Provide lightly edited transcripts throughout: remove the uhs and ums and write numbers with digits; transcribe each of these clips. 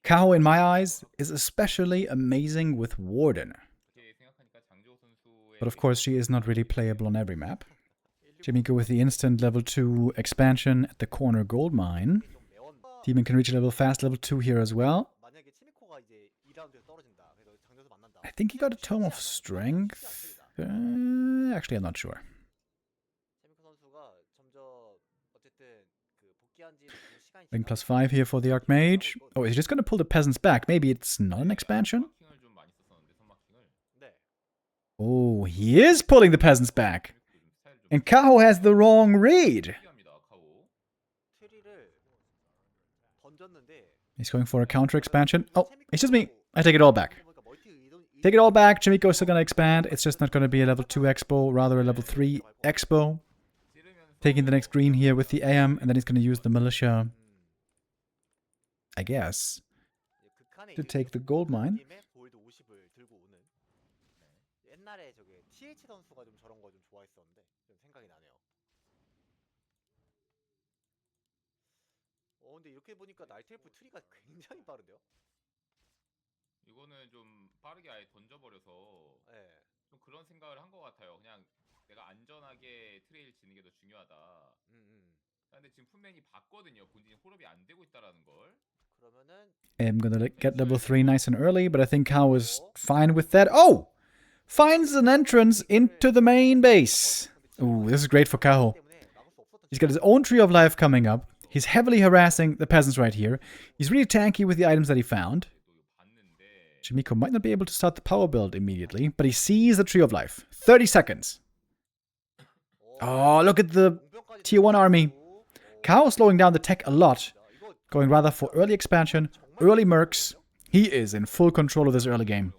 KAHO, in my eyes, is especially amazing with Warden. But of course, she is not really playable on every map. CHAEMIKO with the instant level 2 expansion at the corner gold mine. Demon can reach a level fast level 2 here as well. I think he got a Tome of Strength. Actually, I'm not sure. Ring +5 here for the Archmage. Oh, is he just going to pull the peasants back? Maybe it's not an expansion? Oh, he is pulling the peasants back. And KAHO has the wrong read. He's going for a counter expansion. Oh, it's just me. I take it all back. Take it all back. CHAEMIKO is still going to expand. It's just not going to be a level 2 expo, rather a level 3 expo. Taking the next green here with the AM, and then he's going to use the militia, I guess, to take the gold mine. 근데 이렇게 보니까 나이트 엘프 트리가 굉장히 빠른데요? 이거는 좀 빠르게 아예 던져버려서 좀 그런 생각을 한 것 같아요. 그냥 내가 안전하게 트레일 지는 게 더 중요하다. 근데 지금 분명히 봤거든요. 본진이 홀업이 안 되고 있다라는 걸. I'm gonna get level 3 nice and early, but I think KAHO is fine with that. Oh! Finds an entrance into the main base. Ooh, this is great for KAHO. He's got his own Tree of Life coming up. He's heavily harassing the peasants right here. He's really tanky with the items that he found. CHAEMIKO might not be able to start the power build immediately, but he sees the Tree of Life. 30 seconds. Oh, look at the tier 1 army. KAHO slowing down the tech a lot. Going rather for early expansion, early mercs. He is in full control of this early game.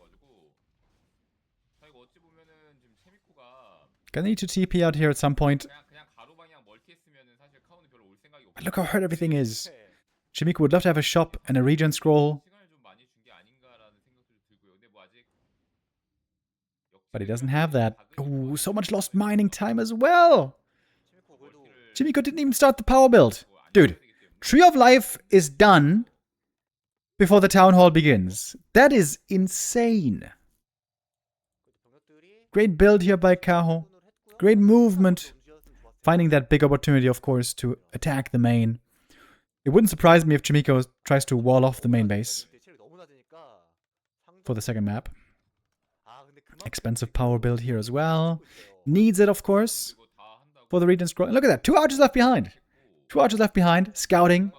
Gonna need to TP out here at some point. But look how hurt everything is. CHAEMIKO would love to have a shop and a regen scroll. But he doesn't have that. Ooh, so much lost mining time as well. CHAEMIKO didn't even start the power build. Dude, Tree of Life is done before the town hall begins. That is insane. Great build here by KAHO. Great movement. Finding that big opportunity, of course, to attack the main. It wouldn't surprise me if CHAEMIKO tries to wall off the main base for the second map. Expensive power build here as well. Needs it, of course, for the regen scroll. And look at that. 2 archers left behind. 2 archers left behind. Scouting.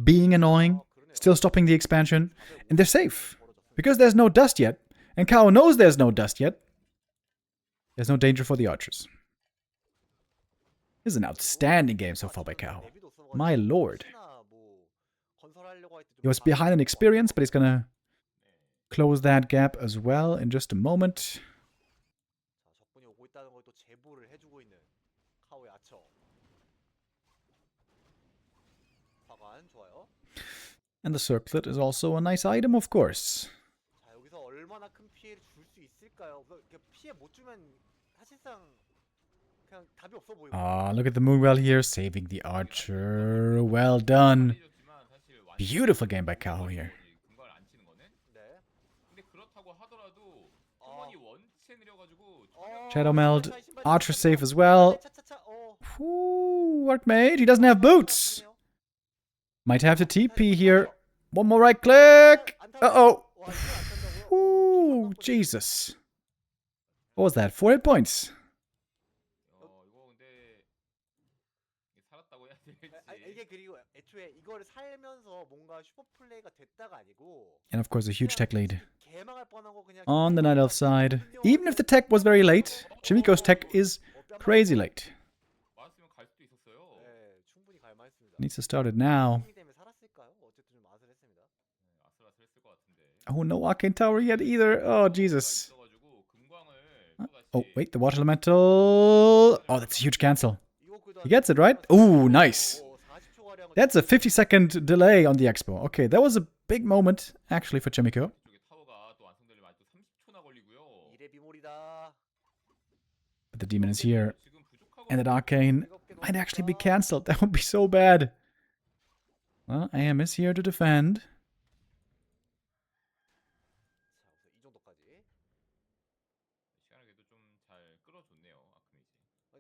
Being annoying. Still stopping the expansion. And they're safe. Because there's no dust yet. And KAHO knows there's no dust yet. There's no danger for the archers. This is an outstanding game so far by KAHO. My lord. He was behind in experience, but he's gonna close that gap as well in just a moment. And the circlet is also a nice item, of course. Ah, look at the Moonwell here, saving the archer. Well done. Beautiful game by KAHO here. Shadow Meld, archer safe as well. Ooh, Archmage, he doesn't have boots. Might have to TP here. One more right click. Uh-oh. Ooh, Jesus. What was that? 4 hit points. And of course a huge tech lead on the Night Elf side. Even if the tech was very late, CHAEMIKO's tech is crazy late. Needs to start it now. Oh, no Arcane Tower yet either. Oh, Jesus. Oh, wait, the Water Elemental. Oh, that's a huge cancel. He gets it, right? Ooh, nice. That's a 50-second delay on the expo. Okay, that was a big moment, actually, for CHAEMIKO. But the demon is here. And that Arcane might actually be cancelled. That would be so bad. Well, AM is here to defend.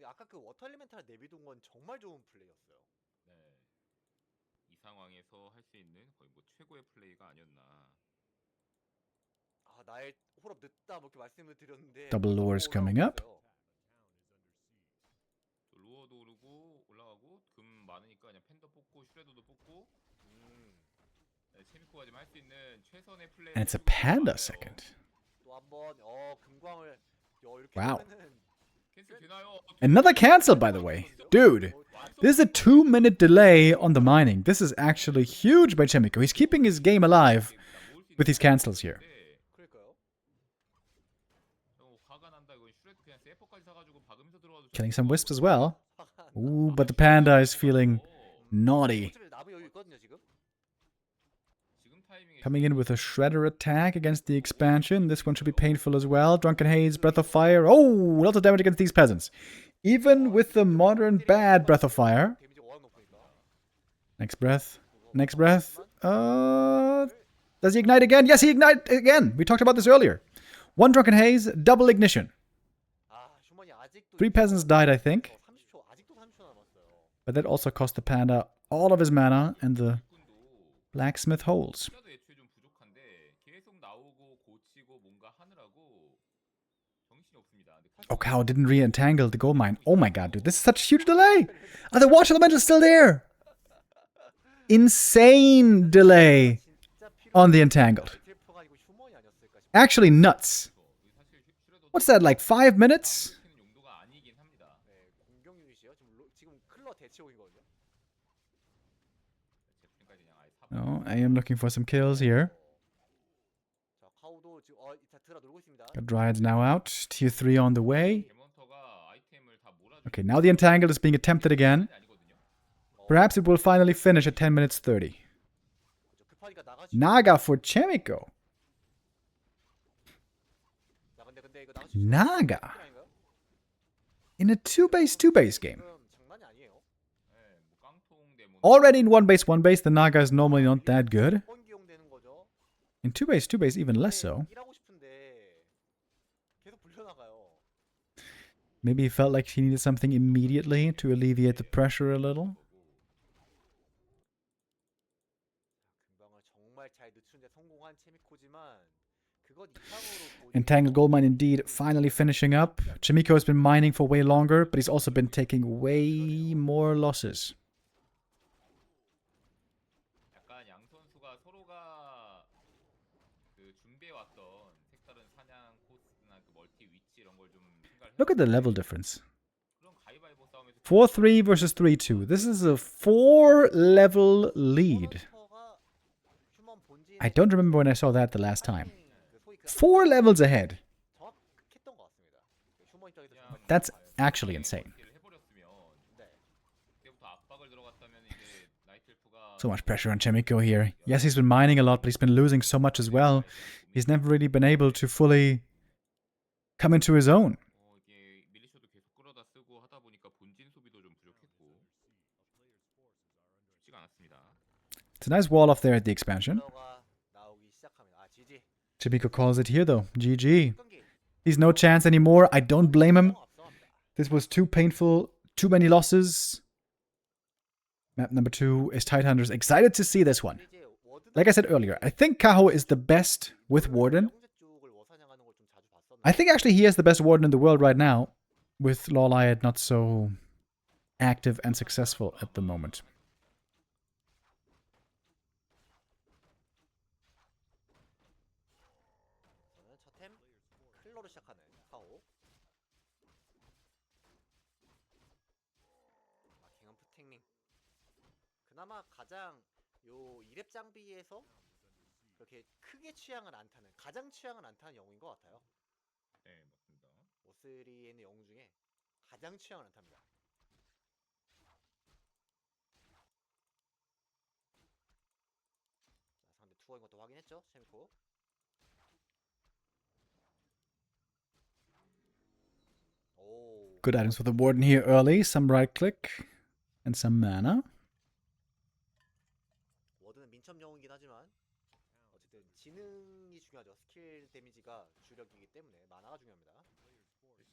아까 그 워터 엘리멘탈 내비둔 건 정말 좋은 플레이였어요. 네. 이 상황에서 할 수 있는 거의 뭐 최고의 플레이가 아니었나. 아 나의 홀업 늦다 뭐 이렇게 말씀을 드렸는데 Double lures coming up. 또 루어도 오르고 올라가고 금 많으니까 그냥 팬더 뽑고 슈레더도 뽑고. 네, 체미코가 지금 할 수 있는 최선의 플레이를 And it's a 해주고 있는 것 panda 같아요. second. 또 한번 금광을 이렇게 Wow. 되면은 캔슬 되나요? Another cancel, by the way. Dude, there's a 2-minute delay on the mining. This is actually huge by CHAEMIKO. He's keeping his game alive with these cancels here. 그러니까요. 화가 난다. 이거 슈레드 그냥 세퍼까지 사가지고 박으면서 들어와도 Killing some wisps as well. Ooh, but the panda is feeling naughty. 어차피 나무 여유 있거든요 지금. Coming in with a shredder attack against the expansion. This one should be painful as well. Drunken Haze, Breath of Fire. Oh, lots of damage against these peasants. Even with the modern bad Breath of Fire. 데미지 워낙 높으니까. Next breath. Next breath. Does he ignite again? Yes, he ignites again. We talked about this earlier. One Drunken Haze, double ignition. 아 슈먼이 아직도 3 peasants died, I think. 30초 아직도 30초 남았어요. But that also cost the panda all of his mana and the blacksmith holes. 애초에 좀 부족한데 계속 나오고 고치고 뭔가 하느라고 정신이 없습니다. Oh, KAHO didn't re-entangle the gold mine. Oh my god, dude. This is such a huge delay. And the watch elemental is still there. Insane delay on the entangled. 텔프가 아니고 슈먼이 아니었을까 싶어요. Actually nuts. What's that, like 5 minutes? 용도가 아니긴 합니다. 네, 공격 유닛이요. 지금 클러 대치용이거든요. 제프까지 그냥 아예 사. Oh, I am looking for some kills here. 자, 카우도 지금 드라 놀고 있습니다. Got Dryads now out. Tier 3 on the way. 데몬터가 아이템을 다 몰아주고 Okay, now the entangled is being attempted again. 아니거든요. Perhaps it will finally finish at 10 minutes 30. 급하니까 나가시. Naga for CHAEMIKO. 야, 근데 이거 나가시. Naga. 아닌가요? In a 2-base game. 장난이 아니에요. 네, 뭐 깡통 데몬. Already in 1-base, the Naga is normally not that good. 번 기용되는 거죠. In 2-base, even less so. 일하고 싶은데 계속 불려나가요. Maybe he felt like he needed something immediately to alleviate the pressure a little. 금방을 정말 잘 늦추는데 성공한 체미코지만 그것 이상으로 Entangled gold mine indeed finally finishing up. CHAEMIKO has been mining for way longer, but he's also been taking way more losses. 약간 양 선수가 서로가 그 준비해 왔던 색다른 사냥 코스나 그 멀티 위치 이런 걸 좀 생각을 Look at the level difference. 그런 가위바위보 싸움에서 4-3 versus 3-2. This is a 4-level lead. 휴먼 본진 I don't remember when I saw that the last time. 4 levels ahead. 정확했던 것 같습니다. 휴먼 입장에서 정말 That's actually insane. 해버렸으면 네. 그때부터 압박을 들어갔다면 이제 나이트엘프가 So much pressure on CHAEMIKO here. Yes, he's been mining a lot, but he's been losing so much as well. He's never really been able to fully come into his own. 이게 밀리쇼도 계속 끌어다 쓰고 하다 보니까 본진 소비도 좀 부족했고 쉽지가 않았습니다. It's a nice wall off there at the expansion. 가 나오기 시작합니다. 아, 지지. CHAEMIKO calls it here though. GG. 경기. He's no chance anymore. I don't blame him. 앞서갑니다. This was too painful. Too many losses. Map number 2 is Tidehunters. Excited to see this one. 이제 워드 Like I said earlier, I think KAHO is the best with Warden. 형제 쪽을 워사냥하는 걸 좀 자주 봤었는데 I think actually he has the best Warden in the world right now, with Lawliad not so active and successful at the moment. 저는 첫템 클로로 시작하는 카오. 마킹한 푸탱링. 그나마 가장 요 2렙 장비에서 그렇게 크게 취향을 안 타는 가장 취향을 안 타는 영웅인 것 같아요. 네, 맞습니다. 오스리에 있는 영웅 중에 가장 취향을 안 탑니다. 자, 상대 투어인 것도 확인했죠, 체미코. 오. Good items for the Warden here early. Some right click and some mana. 워드는 민첩 영웅이긴 하지만 어쨌든 지능이 중요하죠. 스킬 데미지가 주력이기 때문에 만화가 중요합니다.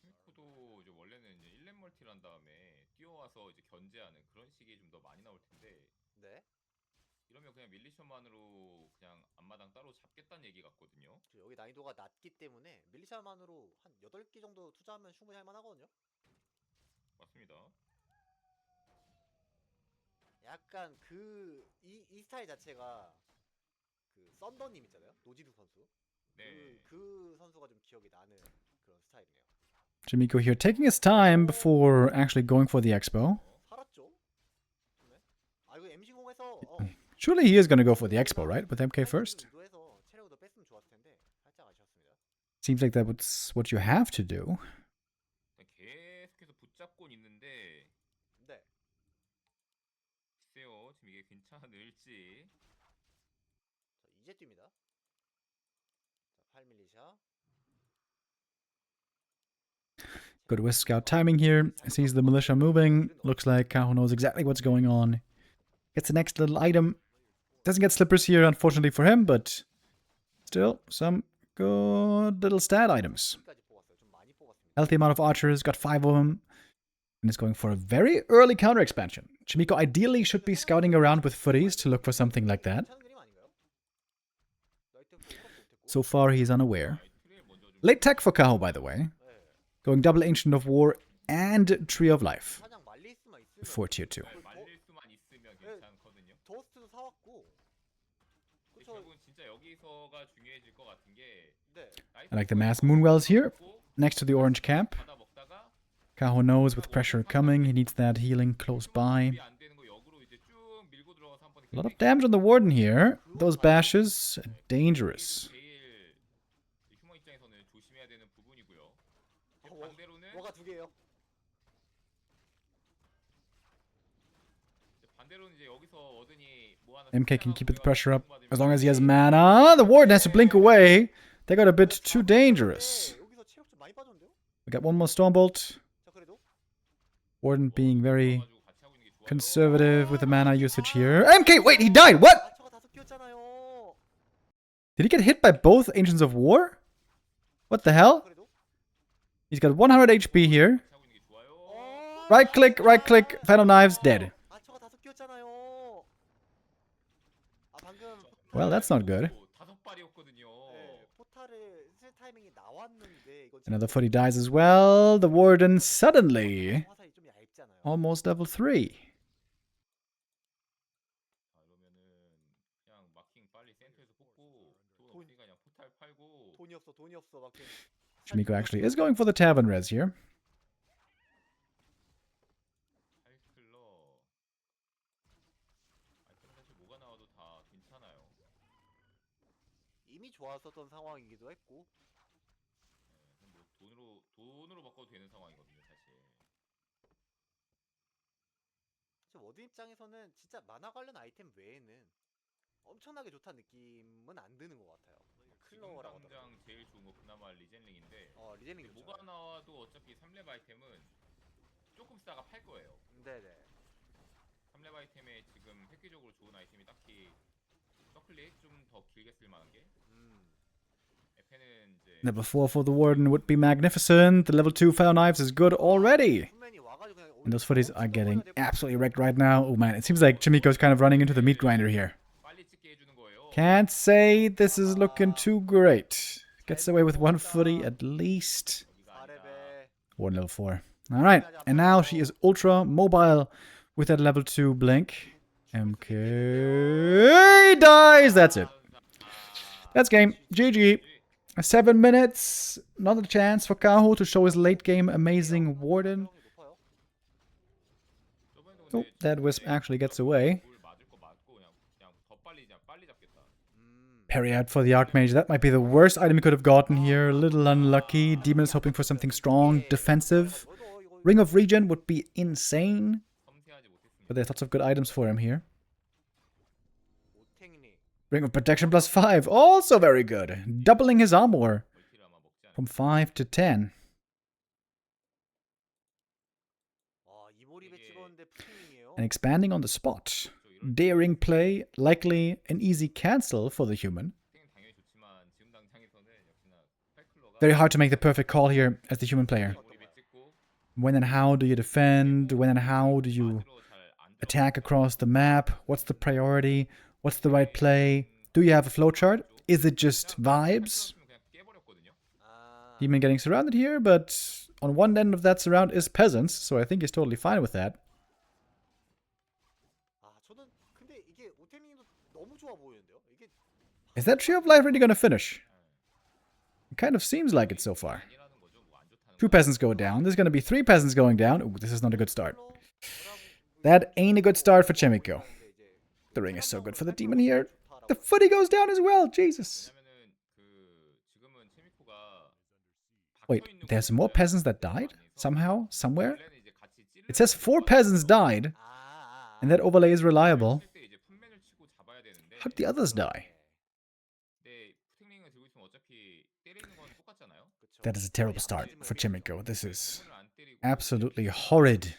심코 차이미코도 이제 원래는 이제 1렙 멀티를 한 다음에 뛰어와서 이제 견제하는 그런 식이 좀 더 많이 나올 텐데 네. 이러면 그냥 밀리션만으로 그냥 앞마당 따로 잡겠다는 얘기 같거든요. 여기 난이도가 낮기 때문에 밀리샤만으로 한 8개 정도 투자하면 충분히 할 만하거든요. 맞습니다. 약간 이 스타일 자체가 그 썬더님 있잖아요. 노지두 선수. 네. 그 선수가 좀 기억이 나는 그런 스타일이네요. CHAEMIKO here taking his time before actually going for the expo. 살았죠? 네. 아 이거 MC0에서 Surely he is going to go for the expo, right? With MK first? 유도해서 체력을 더 뺐으면 좋았을 텐데 살짝 아쉬웠습니다. Seems like that's what you have to do. 계속해서 붙잡곤 있는데 네. 글쎄요 지금 이게 괜찮을지. 자, 이제 뜁니다. 자, 8밀리샤. Good with scout timing here. Sees the militia moving. Looks like KAHO knows exactly what's going on. Gets the next little item. Doesn't get slippers here, unfortunately for him, but still some good little stat items. Healthy amount of archers, got 5 of them. And is going for a very early counter expansion. CHAEMIKO ideally should be scouting around with footies to look for something like that. So far, he's unaware. Late tech for KAHO, by the way. Going double Ancient of War and Tree of Life for tier 2. 말릴 수만 있으면 괜찮거든요. 더스트도 사왔고. 결국은 진짜 여기서가 중요해질 것 같은 게 I like the mass Moonwells here, next to the orange camp. 받아 먹다가 KAHO knows with pressure coming, he needs that healing close by. 안 되는 거 역으로 이제 쭉 밀고 들어가서 한 번에 A lot of damage on the Warden here. Those bashes, dangerous. 제일 휴머 입장에서는 조심해야 되는 부분이고요. 반대로는 뭐가 두 개예요? 이제 여기서 워든이 뭐 하나 MK can keep the pressure up as long as he has mana. The Warden has to blink away. They got a bit too dangerous. 여기서 체력 좀 많이 빠졌는데요? We got one more Stormbolt. 자, 그래도 Warden being very conservative with the mana usage here. MK, wait, he died. What? 아처가 5개였잖아요. Did he get hit by both Ancients of War? What the hell? 그래도 He's got 100 HP here. Right click, Phantom Knives, dead. 아처가 5개였잖아요. 아 방금 Well, that's not good. 다섯 발이었거든요. 네, 포탈을 쓸 타이밍이 나왔는데 이거 Another footy dies as well. The Warden suddenly 화살이 좀 얇잖아요. almost level 3. 이러면은 그냥 마킹 빨리 센터에서 뽑고 돈 없으니까 그냥 포탈 팔고 돈이 없어 막. CHAEMIKO actually is going for the Tavern res here. 하이클러 사실 뭐가 나와도 다 괜찮아요. 이미 좋았었던 상황이기도 했고. 뭐 돈으로 바꿔도 되는 상황이거든요, 사실. 워드 입장에서는 진짜 만화 관련 아이템 외에는 엄청나게 좋다는 느낌은 안 드는 것 같아요. 클로어라고 당장 제일 좋은 거 그나마 리젠링인데 리젠링 좋죠. 뭐가 나와도 어차피 3렙 아이템은 조금 쓰다가 팔 거예요. 네네. 3렙 아이템에 지금 획기적으로 좋은 아이템이 딱히 서클릿 좀 더 길게 쓸 만한 게 에페는 이제 Level 4 for the Warden would be magnificent. The level 2 Fire Knives is good already. And those footies are getting absolutely wrecked right now. Oh man, it seems like CHAEMIKO's kind of running into the meat grinder here. 빨리 찍게 해주는 거예요. Can't say this is looking too great. Gets away with one footy at least. Warden level 4. Alright, and now she is ultra mobile with that level 2 blink. MK dies. That's it. That's game. GG. 7 minutes. Not a chance for KAHO to show his late game amazing Warden. Oh, that Wisp actually gets away. Parry out for the Archmage. That might be the worst item he could have gotten here. A little unlucky. Demon is hoping for something strong, defensive. Ring of Regen would be insane. But there's lots of good items for him here. Ring of Protection plus 5. Also very good. Doubling his armor from 5 to 10. And expanding on the spot. Daring play, likely an easy cancel for the human. Very hard to make the perfect call here as the human player. When and how do you defend? When and how do you attack across the map? What's the priority? What's the right play? Do you have a flowchart? Is it just vibes? 아, Demon getting surrounded here, but on one end of that surround is peasants, so I think he's totally fine with that. 아, 저는 근데 이게 오태민도 너무 좋아 보이는데요? 이게 Is that Tree of Life really gonna finish? It kind of seems like it so far. 2 peasants go down. There's gonna be 3 peasants going down. Ooh, this is not a good start. That ain't a good start for CHAEMIKO. The ring is so good for the demon here. The footy goes down as well. Jesus. Wait, there's more peasants that died? Somehow? Somewhere? It says 4 peasants died, and that overlay is reliable. How did the others die? That is a terrible start for CHAEMIKO. This is absolutely horrid.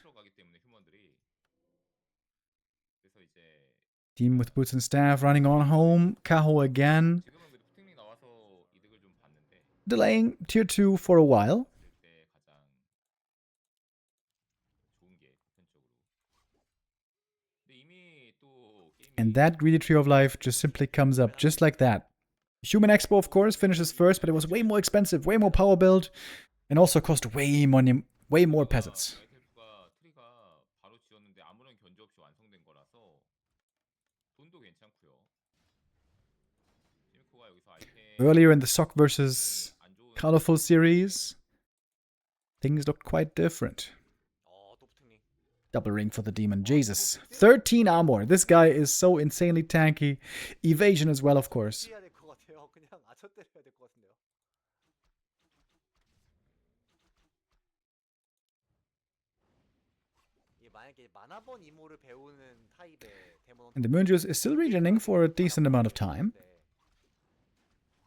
Team with boots and staff running on home. KAHO again. Delaying tier 2 for a while. And that greedy Tree of Life just simply comes up just like that. Human Expo, of course, finishes first, but it was way more expensive, way more power build, and also cost way more peasants. Earlier in the Sock versus Colorful series, things looked quite different. Double ring for the demon. Jesus. 13 armor. This guy is so insanely tanky. Evasion as well, of course. 해야 될 것 같아요. 그냥 아쳐 때려야 될 것 같은데요. 이게 만약에 만화본 이모를 배우는 타입의 데몬 And the Moonjuice is still regening for a decent amount of time.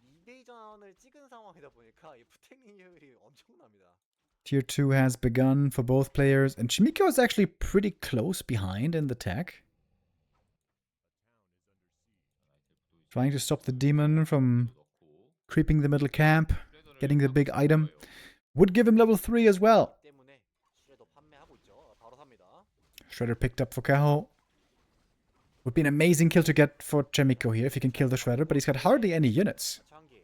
이베이전을 찍은 상황이다 보니까 이 푸탱링 효율이 엄청납니다. Tier 2 has begun for both players, and CHAEMIKO is actually pretty close behind in the tech. Trying to stop the demon from creeping the middle camp, getting the big item. Would give him level 3 as well. 때문에 슈레더 판매하고 있죠. 바로 삽니다. Shredder picked up for KAHO. Would be an amazing kill to get for CHAEMIKO here if he can kill the Shredder, but he's got hardly any units. 장기.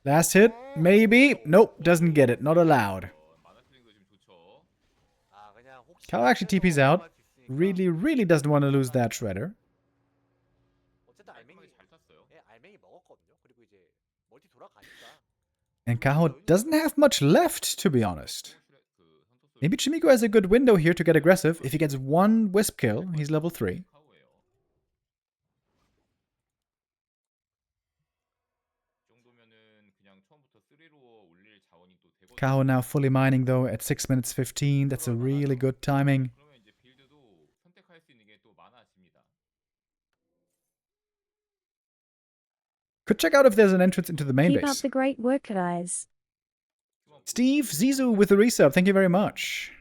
Last hit, maybe. Nope, doesn't get it. Not allowed. 아, 그냥 혹시 KAHO actually TP's out. Really doesn't want to lose that Shredder. 어쨌든 알맹이 예, 알맹이 먹었거든요. 그리고 이제 멀티 돌아가니까 And KAHO doesn't have much left, to be honest. Maybe CHAEMIKO has a good window here to get aggressive. If he gets one Wisp kill, he's level 3. KAHO now fully mining though at 6 minutes 15. That's a really good timing. Could check out if there's an entrance into the main Keep up base. the great work, guys. Steve Zizou with the resub. Thank you very much.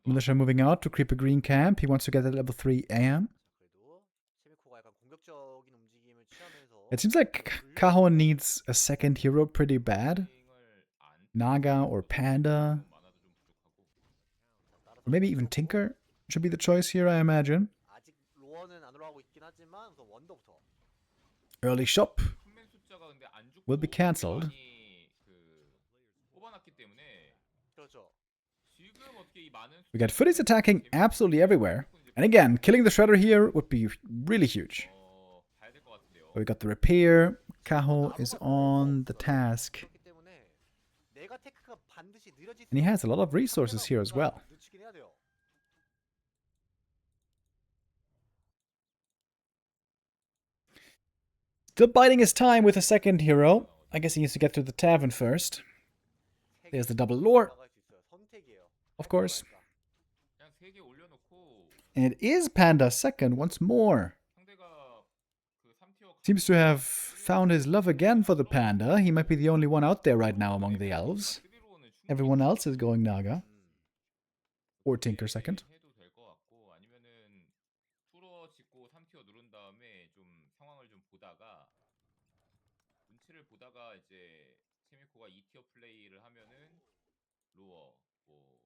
Militia moving out to creep a green camp. He wants to get at level 3 AM. 그래도 체미코가 약간 공격적인 움직임을 취하면서 It seems like KAHO needs a second hero pretty bad. Naga or Panda. Or maybe even Tinker should be the choice here, I imagine. 아직 로어는 안 올라가고 있긴 하지만 우선 원더부터 Early shop will be cancelled. 그렇죠. We got footies attacking absolutely everywhere. And again, killing the Shredder here would be really huge. We got the repair. KAHO is on the task. 그렇기 때문에 내가 테크가 반드시 느려질 And he has a lot of resources here as well. 늦추긴 해야 돼요. Still biding his time with a second hero. I guess he needs to get to the tavern first. There's the double lore, 나갈 수 있어요. 선택이에요. of course. And it is Panda second once more. Seems to have found his love again for the panda. He might be the only one out there right now among the elves. Everyone else is going Naga. Or Tinker second. 루어, 뭐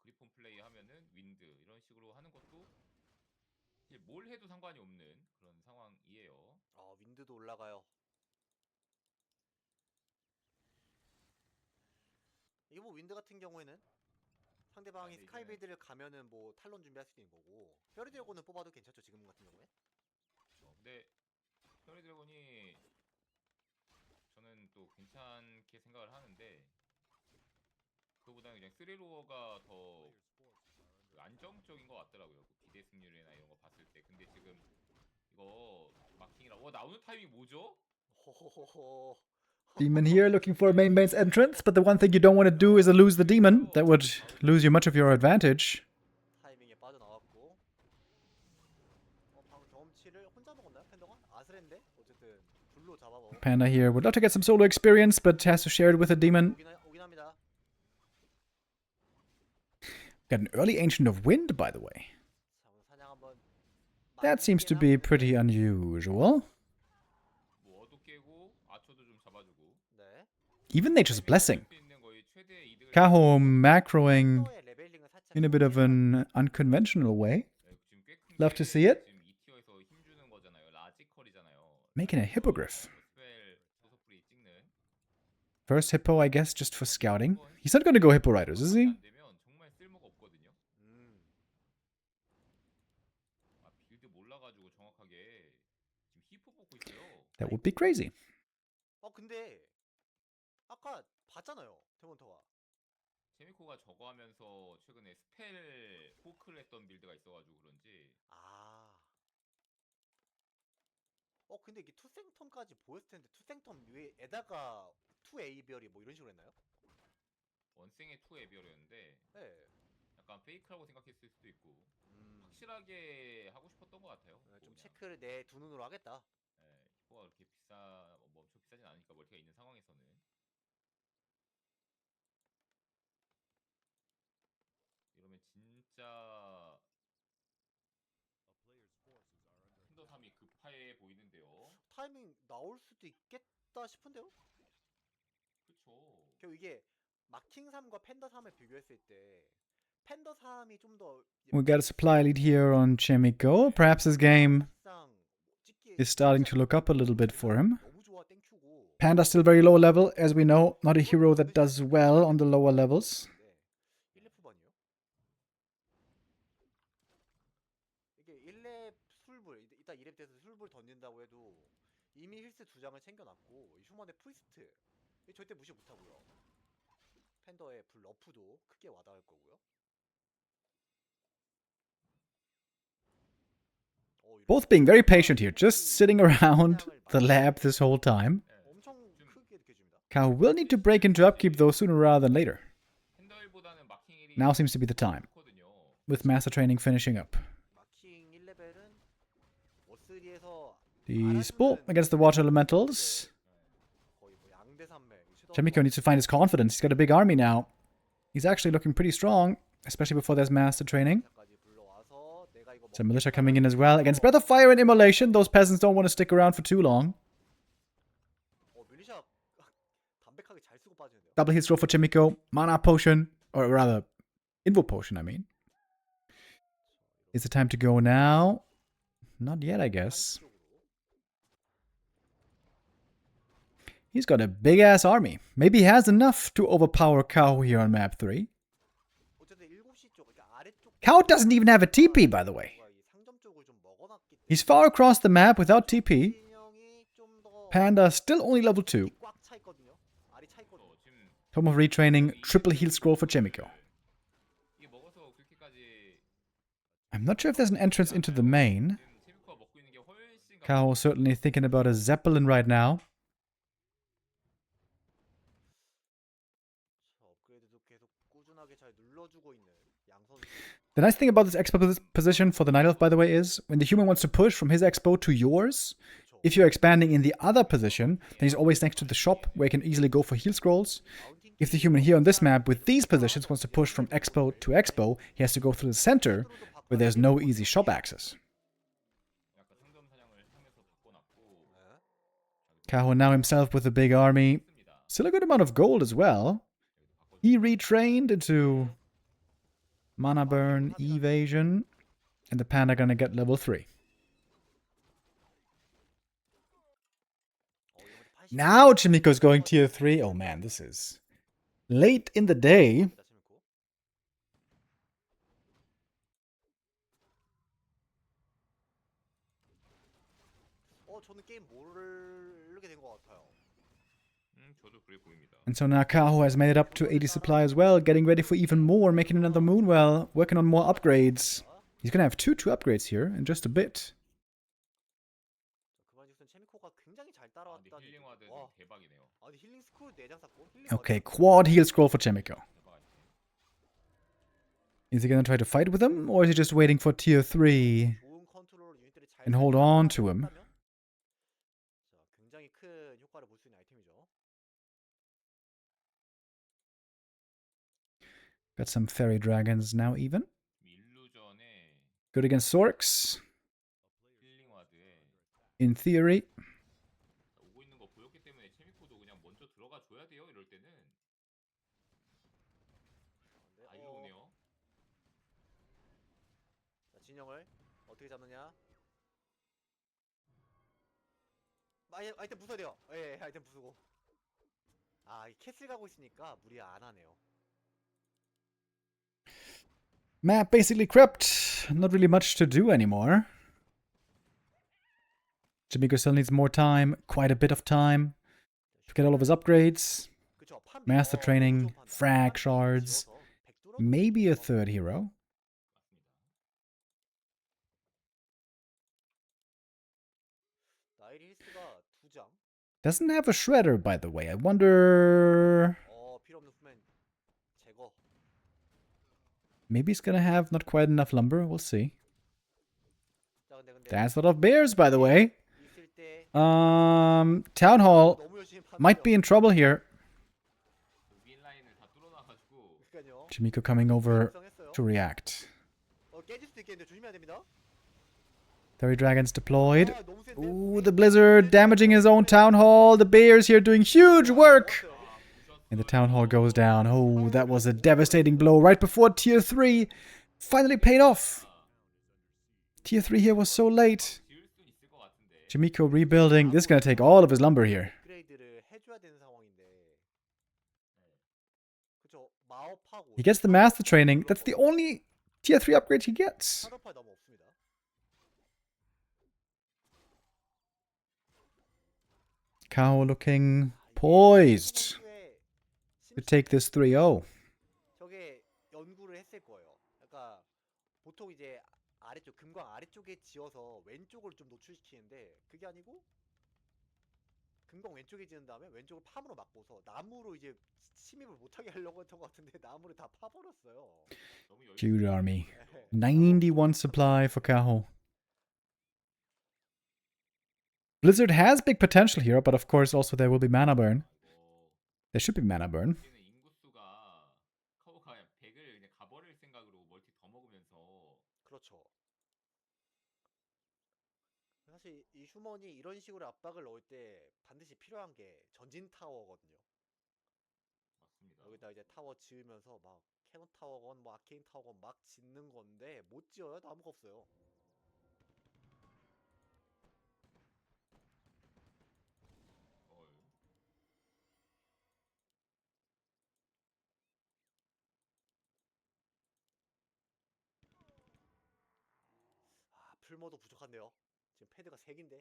그리폰 플레이 하면은 윈드 이런 식으로 하는 것도 사실 뭘 해도 상관이 없는 그런 상황이에요. 윈드도 올라가요. 이거 뭐 윈드 같은 경우에는 상대방이 근데 스카이빌드를 가면은 뭐 탈론 준비할 수도 있는 거고 뼈리 드래곤은 뽑아도 괜찮죠 지금 같은 경우에. 근데 퓨리 드래곤이 저는 또 괜찮게 생각을 하는데 그거보다는 그냥 쓰리로어가 더 그 안정적인 것 같더라고요. 그 기대 승률이나 이런 거 봤을 때. 근데 지금 이거 마킹이라 나오는 타이밍 뭐죠? 호호호호. Demon here looking for a main base entrance, but the one thing you don't want to do is lose the demon. That would lose you much of your advantage. 타이밍에 빠져나왔고 방금 경험치를 혼자 먹었나요 팬더가? 아슬인데 어쨌든 불로 잡아먹어. Panda here would love to get some solo experience, but has to share it with the demon. 오긴 합니다. Got an early Ancient of Wind, by the way. 사냥 한번. That seems to be pretty unusual. 뭐 어도 깨고 아초도 좀 잡아주고. 네. Even Nature's Blessing. 수 있는 거의 최대 이득을 KAHO macroing 팬더의 레벨링은 살짝 in a bit of an unconventional way. 지금 꽤큰 Love to 게 see it. 지금 2티어에서 힘 주는 거잖아요. 라지컬이잖아요. Making a hippogriff. 스펠 소속풀이 찍는. First hippo, I guess, just for scouting. He's not going to go hippo riders, is he? 안 되면 정말 쓸모가 없거든요. 빌드 몰라가지고 정확하게 지금 히포 뽑고 있어요. That would be crazy. 근데 아까 봤잖아요 데몬터가. 체미코가 저거 하면서 최근에 스펠 포크를 했던 빌드가 있어가지고 그런지. 근데 이게 투생텀까지 보였을 텐데 투생텀 위에다가 투 에이비얼이 뭐 이런 식으로 했나요? 원생의 투 에비얼이었는데 네. 약간 페이크라고 생각했을 수도 있고 확실하게 하고 싶었던 것 같아요. 좀 체크를 내 두 눈으로 하겠다. 히포가 그렇게 뭐 엄청 비싸진 않으니까 멀티가 있는 상황에서는. 이러면 진짜 팬더 3이 급해 보이는데요. 타이밍 나올 수도 있겠다 싶은데요? 그쵸. 결국 이게 마킹 3과 팬더 3을 비교했을 때 팬더 3이 좀 더 We got a supply lead here on CHAEMIKO. Perhaps his game is starting to look up a little bit for him. 너무 좋아 땡큐고. Panda still very low level, as we know. Not a hero that does well on the lower levels. 1렙 이게 1렙 술불 이따 2렙 돼서 술불 던진다고 해도 이미 힐스 2장을 챙겨놨고 휴먼의 프리스트 절대 무시 못하고요. 팬더의 불 러프도 크게 와닿을 거고요. Both being very patient here, just sitting around the lab this whole time. 엄청 크게 느껴집니다. KAHO will need to break into upkeep though sooner rather than later. Now seems to be the time, with master training finishing up. 마킹 1레벨은 워스리에서 The sport against the water elementals. 거의 뭐 양대 산맥. CHAEMIKO needs to find his confidence. He's got a big army now. He's actually looking pretty strong, especially before there's master training. Some militia coming in as well. Against Breath of Fire and Immolation, those peasants don't want to stick around for too long. 밀리샤 담백하게 잘 쓰고 빠지는데요. Double heal scroll for CHAEMIKO. Mana potion, or rather, invo potion, I mean. Is it time to go now? Not yet, I guess. He's got a big-ass army. Maybe he has enough to overpower KAHO here on map 3. KAHO doesn't even have a TP, by the way. He's far across the map without TP. Panda still only level 2. Tome of Retraining, triple heal scroll for CHAEMIKO. I'm not sure if there's an entrance into the main. KAHO certainly thinking about a Zeppelin right now. The nice thing about this expo position for the Night Elf, by the way, is when the human wants to push from his expo to yours, if you're expanding in the other position, then he's always next to the shop where he can easily go for heal scrolls. If the human here on this map with these positions wants to push from expo to expo, he has to go through the center where there's no easy shop access. KAHO now himself with a big army. Still a good amount of gold as well. He retrained into mana burn, evasion, and the Panda gonna get level 3. Now CHAEMIKO's going tier 3. Oh man, this is late in the day. 저는 게임 모르게 된 것 같아요. 저도 그래 보입니다. And so now KAHO has made it up to 80 supply as well, getting ready for even more, making another Moonwell, working on more upgrades. He's gonna have two upgrades here in just a bit. Okay, quad heal scroll for CHAEMIKO. Is he gonna try to fight with him, or is he just waiting for tier 3 and hold on to him? Got some fairy dragons now even. Good against Sorks. In theory. 진영을 어떻게 잡느냐? 아이템 부숴야 돼요. 예, 아이템 부수고. 아, 이 캐슬 가고 있으니까 무리 안 하네요. Map basically crept. Not really much to do anymore. CHAEMIKO still needs more time, quite a bit of time, to get all of his upgrades. Master training, frag shards, maybe a third hero. Doesn't have a shredder, by the way. I wonder... Maybe he's gonna have not quite enough lumber. We'll see. That's a lot of bears, by the way. Town Hall might be in trouble here. CHAEMIKO coming over to react. Fairy dragons deployed. Ooh, the blizzard damaging his own town hall. The bears here doing huge work. And the town hall goes down. Oh, that was a devastating blow right before tier 3 finally paid off. Tier 3 here was so late. CHAEMIKO rebuilding. This is going to take all of his lumber here. He gets the master training. That's the only tier 3 upgrade he gets. KAHO looking poised to take this 3-0. 저게 연구를 했을 거예요. 그러니까 보통 이제 아래쪽 금광 아래쪽에 지어서 왼쪽을 좀 노출시키는데 그게 아니고 금광 왼쪽에 지은 다음에 왼쪽을 팜으로 막고서 나무로 이제 침입을 못하게 하려고 했던 것 같은데 나무를 다 파버렸어요. Huge army. 91 supply for KAHO. Blizzard has big potential here, but of course also there will be mana burn. There should be mana burn. 그렇죠. 사실 이 휴먼이 이런 식으로 압박을 넣을 때 반드시 필요한 게 전진 타워거든요. 맞습니다. 여기다 이제 타워 지으면서 막 캐논 타워건 뭐 아케인 타워건 막 짓는 건데 못 지어요. 나무가 없어요. 풀모도 부족한데요. 지금 패드가 3개인데.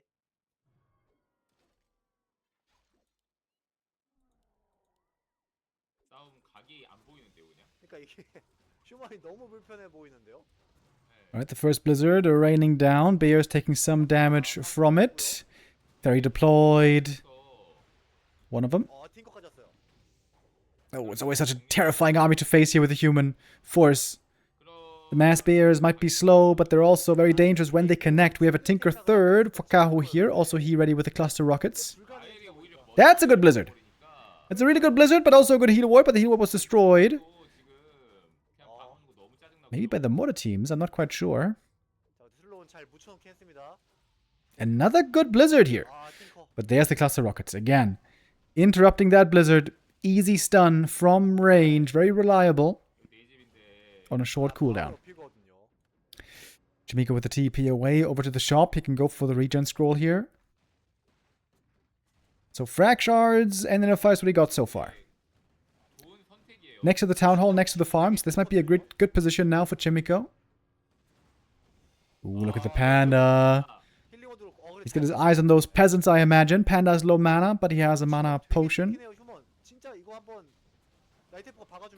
싸움 각이 안 보이는데요, 그냥. 그러니까 이게 휴먼이 너무 불편해 보이는데요. Alright, the first blizzard are raining down. Bears taking some damage from it. Fairy deployed. One of them. Oh, it's always such a terrifying army to face here with a human force. The mass bears might be slow, but they're also very dangerous when they connect. We have a Tinker third for KAHO here. Also he ready with the cluster rockets. That's a good blizzard. It's a really good blizzard, but also a good heal warp, but the heal warp was destroyed. Maybe by the mortar teams, I'm not quite sure. Another good blizzard here. But there's the cluster rockets again. Interrupting that blizzard. Easy stun from range. Very reliable. On a short cooldown. CHAEMIKO with the TP away over to the shop. He can go for the regen scroll here. So frag shards and then what he got so far. Next to the town hall, next to the farms. This might be a good position now for CHAEMIKO. Ooh, look at the panda. He's got his eyes on those peasants, I imagine. Panda's low mana, but he has a mana potion.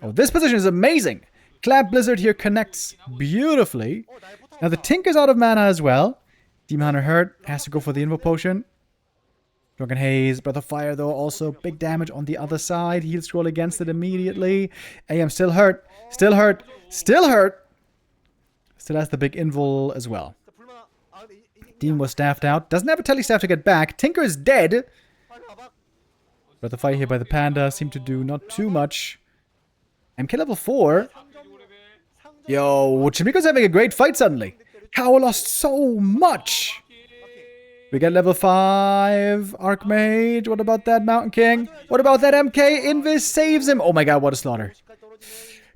Oh, this position is amazing. Clap Blizzard here connects beautifully. Now the Tinker's out of mana as well. Demon Hunter hurt, has to go for the Invo Potion. Drunken Haze, Breath of Fire though, also big damage on the other side. Heal Scroll against it immediately. AM still hurt, still hurt, still hurt. Still has the big Invul as well. Demon was staffed out. Doesn't have a Telestaff to get back. Tinker is dead. Breath of Fire here by the Panda. Seemed to do not too much. MK level 4. Yo, CHAEMIKO's having a great fight suddenly. KAHO lost so much. We get level 5. Archmage. What about that Mountain King? What about that MK? Invis saves him. Oh my god, what a slaughter.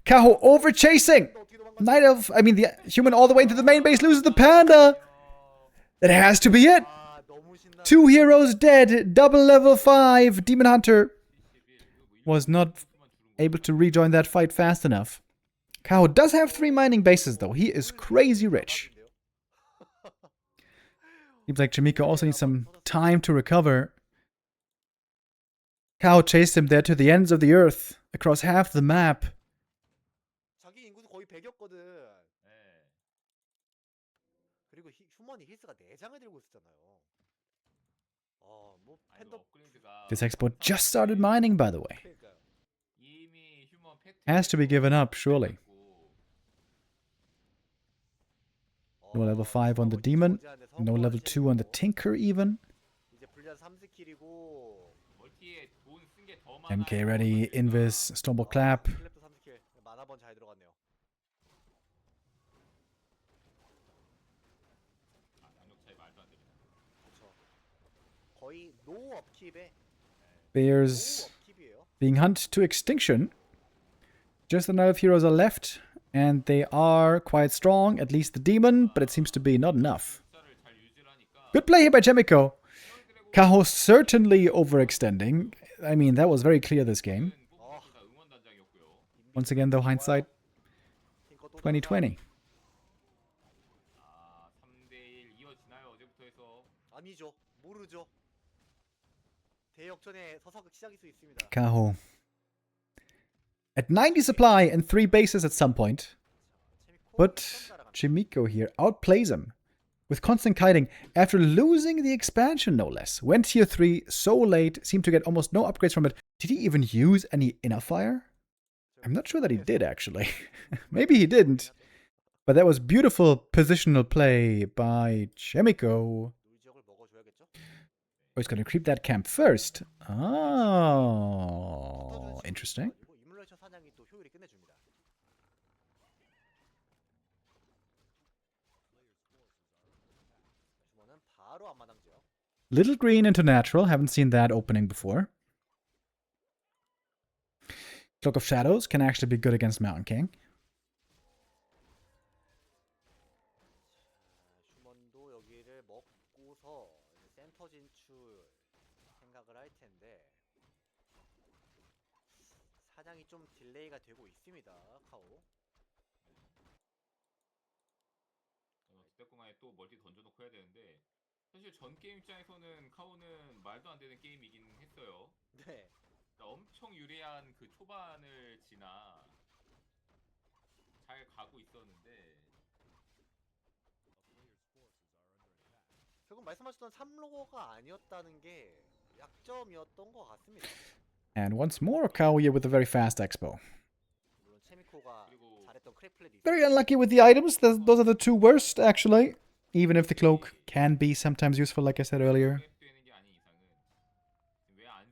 KAHO over chasing. The human all the way into the main base loses the Panda. That has to be it. 2 heroes dead. Double level 5. Demon Hunter was not able to rejoin that fight fast enough. KAHO does have 3 mining bases though. He is crazy rich. Seems like CHAEMIKO also needs some time to recover. KAHO chased him there to the ends of the earth. Across half the map. This expo just started mining, by the way. Has to be given up, surely. No level 5 on the Demon. No level 2 on the Tinker, even. MK ready, Invis, Stomble Clap. Bears being hunted to extinction. Just enough heroes are left, and they are quite strong, at least the Demon, but it seems to be not enough. Good play here by CHAEMIKO. KAHO certainly overextending. I mean, that was very clear this game. Once again, though, hindsight 2020. KAHO at 90 supply and 3 bases at some point. But CHAEMIKO here outplays him with constant kiting after losing the expansion, no less. Went tier 3 so late, seemed to get almost no upgrades from it. Did he even use any inner fire? I'm not sure that he did, actually. Maybe he didn't. But that was beautiful positional play by CHAEMIKO. Oh, he's going to creep that camp first. Oh, interesting. Little green into natural. Haven't seen that opening before. Cloak of Shadows can actually be good against Mountain King. 또 멀티 던져놓고 해야 되는데 사실 전 게임 입장에서는 카오는 말도 안 되는 게임이긴 했어요. 네. 엄청 유리한 그 초반을 지나 잘 가고 있었는데 결국 말씀하셨던 3로고가 아니었다는 게 약점이었던 것 같습니다. And once more, KAHO here with a very fast expo. Very unlucky with the items. Those are the 2 worst, actually. Even if the cloak can be sometimes useful, like I said earlier.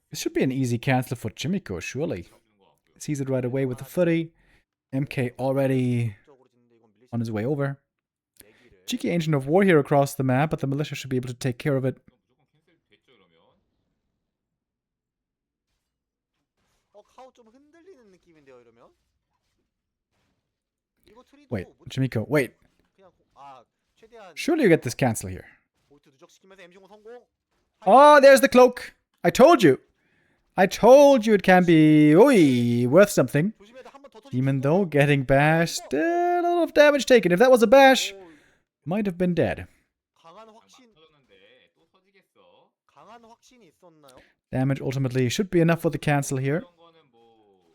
This should be an easy cancel for CHAEMIKO, surely. Sees it right away with the footy. MK already on his way over. Cheeky Ancient of War here across the map, but the militia should be able to take care of it. 카오 좀 흔들리는 느낌인데요, 이러면? 이거 트리도 Wait, 못 CHAEMIKO, wait. 그냥 최대한 Surely you get this cancel here. 볼트 누적시키면서 M15 성공. Oh, there's the cloak. I told you. I told you it can be worth something. 조심해야 돼. 한 번 더 터지면 Even 죽어. though getting bashed, a lot of damage taken. If that was a bash, 오, might have been dead. 강한 막 확신, 터졌는데 또 터지겠어. 강한 확신이 있었나요? Damage ultimately should be enough for the cancel here. 그런 거는 뭐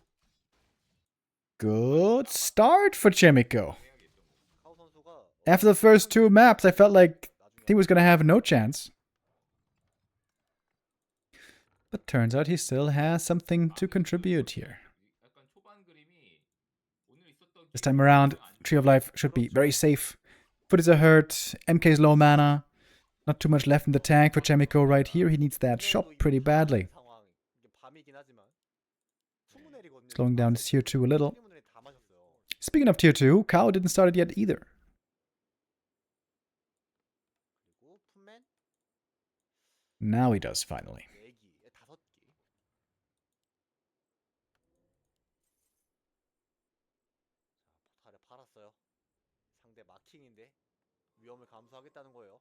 Good start for CHAEMIKO. 해야겠죠. 뭐. 카오 선수가 After the first two maps, I felt like he was going to have no chance. But turns out he still has something to contribute here. 약간 초반 그림이 오늘 있었던 This time around, Tree of Life should be very safe. Footies are hurt, MK's low mana. Not too much left in the tank for CHAEMIKO right here. He needs that shop pretty badly. 상황. 이게 밤이긴 하지만 수문엘이거든요. Slowing down his tier 2 a little. 수문엘이 다 마셨어요. Speaking of tier 2, KAHO didn't start it yet either. 그리고 풋맨 Now he does finally. 4기, 5기. 포탈을 팔았어요. 상대 마킹인데 위험을 감수하겠다는 거예요.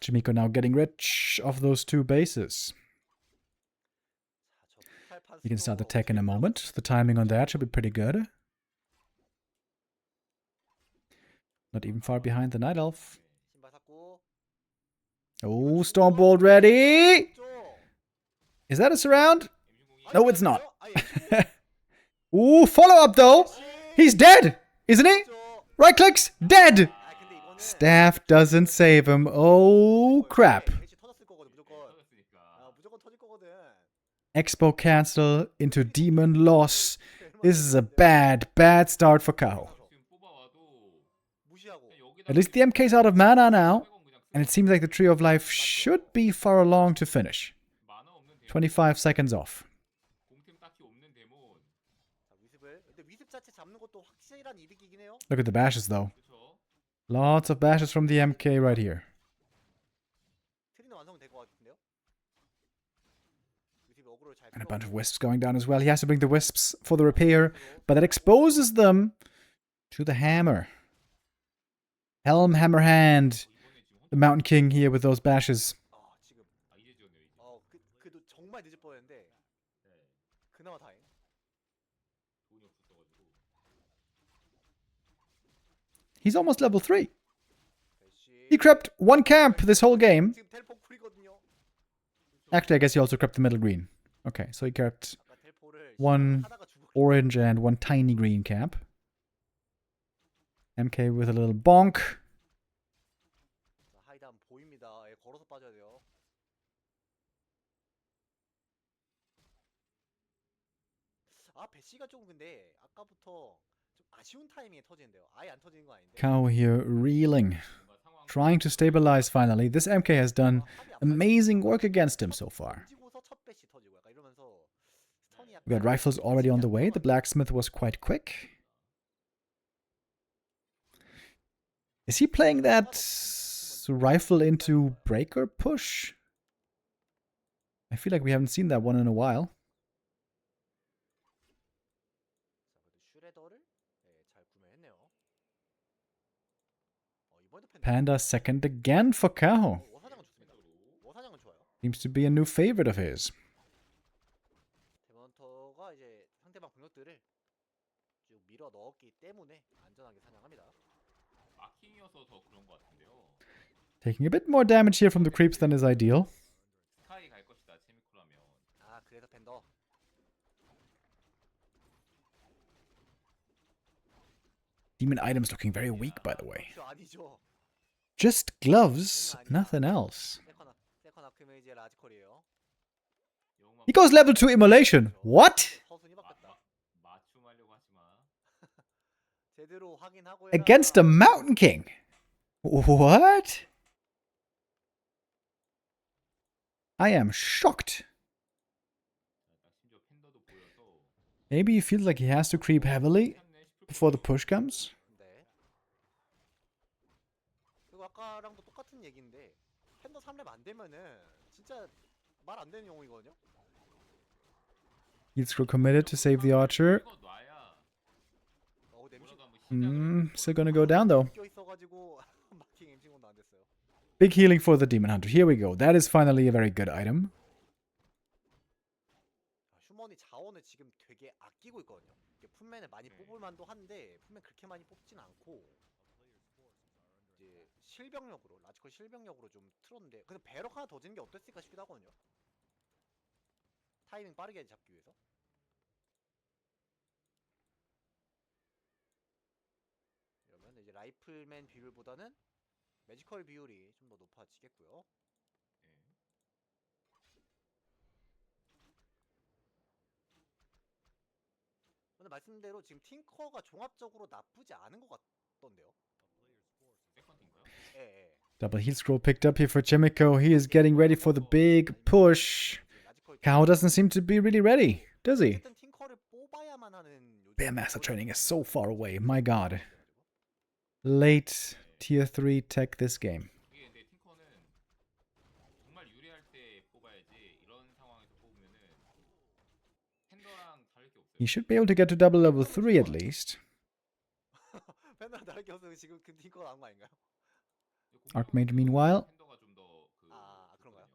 CHAEMIKO now getting rich off those two bases. 자, 저 포탈판 He can start the 스노우 tech in a moment. The timing on that should be pretty good. Not even far behind the Night Elf. 신발 샀고. Oh, Stormbolt ready! 죠 Is that a surround? No, it's not. 아니, Ooh, follow up though! He's dead! Isn't he? Right clicks, dead! 아, 근데 이거는 Staff doesn't save him. Oh, crap. 배치 터졌을 거거든, 무조건. 터졌으니까. 무조건 터질 거거든. Expo cancel into Demon loss. This is a bad, bad start for KAHO. 지금 뽑아와도 무시하고. 그냥 여기다 At least the MK's out of mana now. And it seems like the Tree of Life should be far along to finish. 만화 없는 데몬, 25 seconds off. 공템 딱히 없는 데몬. 자, 위습을. 근데 위습 자체 잡는 것도 확실한 이득이긴 해요. Look at the bashes though. 그쵸? Lots of bashes from the MK right here. 트리는 완성될 것 같은데요? 위습이 어그로를 잘 And a 끌어오고. bunch of wisps going down as well. He has to bring the wisps for the repair, but that exposes them to the hammer. Helm, hammer hand. 이번에 지금 The Mountain King here with those bashes. 지금 이제 지었네요 이제. 그래도 정말 늦을 뻔했는데 네. 그나마 다행. 돈이 없었어가지고. He's almost level 3. 대시. He crept one camp this whole game. 지금 텔포 쿨이거든요. Actually, I guess he also crept the middle green. Okay, so he crept 아까 텔포를 one 하다가 죽었. orange and one tiny green camp. MK with a little bonk. 자, 하이담 보입니다. 예, 걸어서 빠져야 돼요. 배시가 조금 근데 아까부터 좀 아쉬운 타이밍에 터지는데요. 아예 안 터지는 거 아닌데. KAHO here reeling. 뭔가 상황 Trying to stabilize finally. This MK has done 합이 안 amazing work against him so far. 던지고서 첫 배시 터지고 약간 이러면서 스턴이 약간 We got rifles already on the way. The blacksmith was quite quick. Is he playing that rifle into breaker push? I feel like we haven't seen that one in a while. 자, 그래도 슈레더를 잘 구매했네요. 이번에도 팬더. Panda second again for KAHO. 워사장은 좋습니다. 워사장은 좋아요. Seems to be a new favorite of his. 데몬터가 이제 상대방 병력들을 쭉 밀어 넣었기 때문에 안전하게 사냥합니다. 마킹이어서 더 그런 것 같은데요. Taking a bit more damage here from the creeps than is ideal. 스카이 갈 것이다 체미코라면. 그래서 팬더. Demon items looking very weak, by the way. 아니죠. Just gloves, nothing else. 세컨 아크메이지의 라지컬이에요. He goes level 2 immolation. What? 서순이 바뀌었다. 맞춤하려고 하지 마. 제대로 확인하고 Against the Mountain King. What? I am shocked. 심지어 팬더도 보여서 Maybe he feels like he has to creep heavily 참네 싶을 before the push comes. 네. 그리고 아까랑도 똑같은 얘기인데 팬더 3렙 안 되면은 진짜 말 안 되는 영웅이거든요. Heal scroll committed to save the archer. 찍어놔야 근데 뭐라도 한번 Still gonna go down though. 껴 있어가지고 마킹 엠싱건도 안 됐어요. Big healing for the Demon Hunter. Here we go. That is finally a very good item. 슈먼이 자원을 지금 되게 아끼고 있거든요. 이게 품맨을 많이 뽑을 만도 한데 품맨 그렇게 많이 뽑진 않고 이제 실병력으로 라지컬 실병력으로 좀 틀었는데 근데 배럭 하나 더 지는 게 어땠을까 싶기도 하거든요. 타이밍 빠르게 잡기 위해서. 이러면 이제 라이플맨 비율보다는 매지컬 비율이 좀 더 높아지겠고요. 근데 말씀대로 지금 팅커가 종합적으로 나쁘지 않은 것 같던데요. 예, 예. Double heal scroll picked up here for CHAEMIKO. He is getting ready for the big push. KAHO doesn't seem to be really ready, does he? 어쨌든 팅커를 뽑아야만 하는 요즘 Bear Master training is so far away. My god. Late tier 3 tech this game. 이게 근데 팅커는 정말 유리할 때 뽑아야지 이런 상황에서 뽑으면은 팬더랑 다를 게 없어요. He should be able to get to double level 3 at least. 팬더랑 다르게 없어서 지금 그 팅커가 나온 거 아닌가요? Archmage meanwhile. 팬더가 좀더 그 그런가요?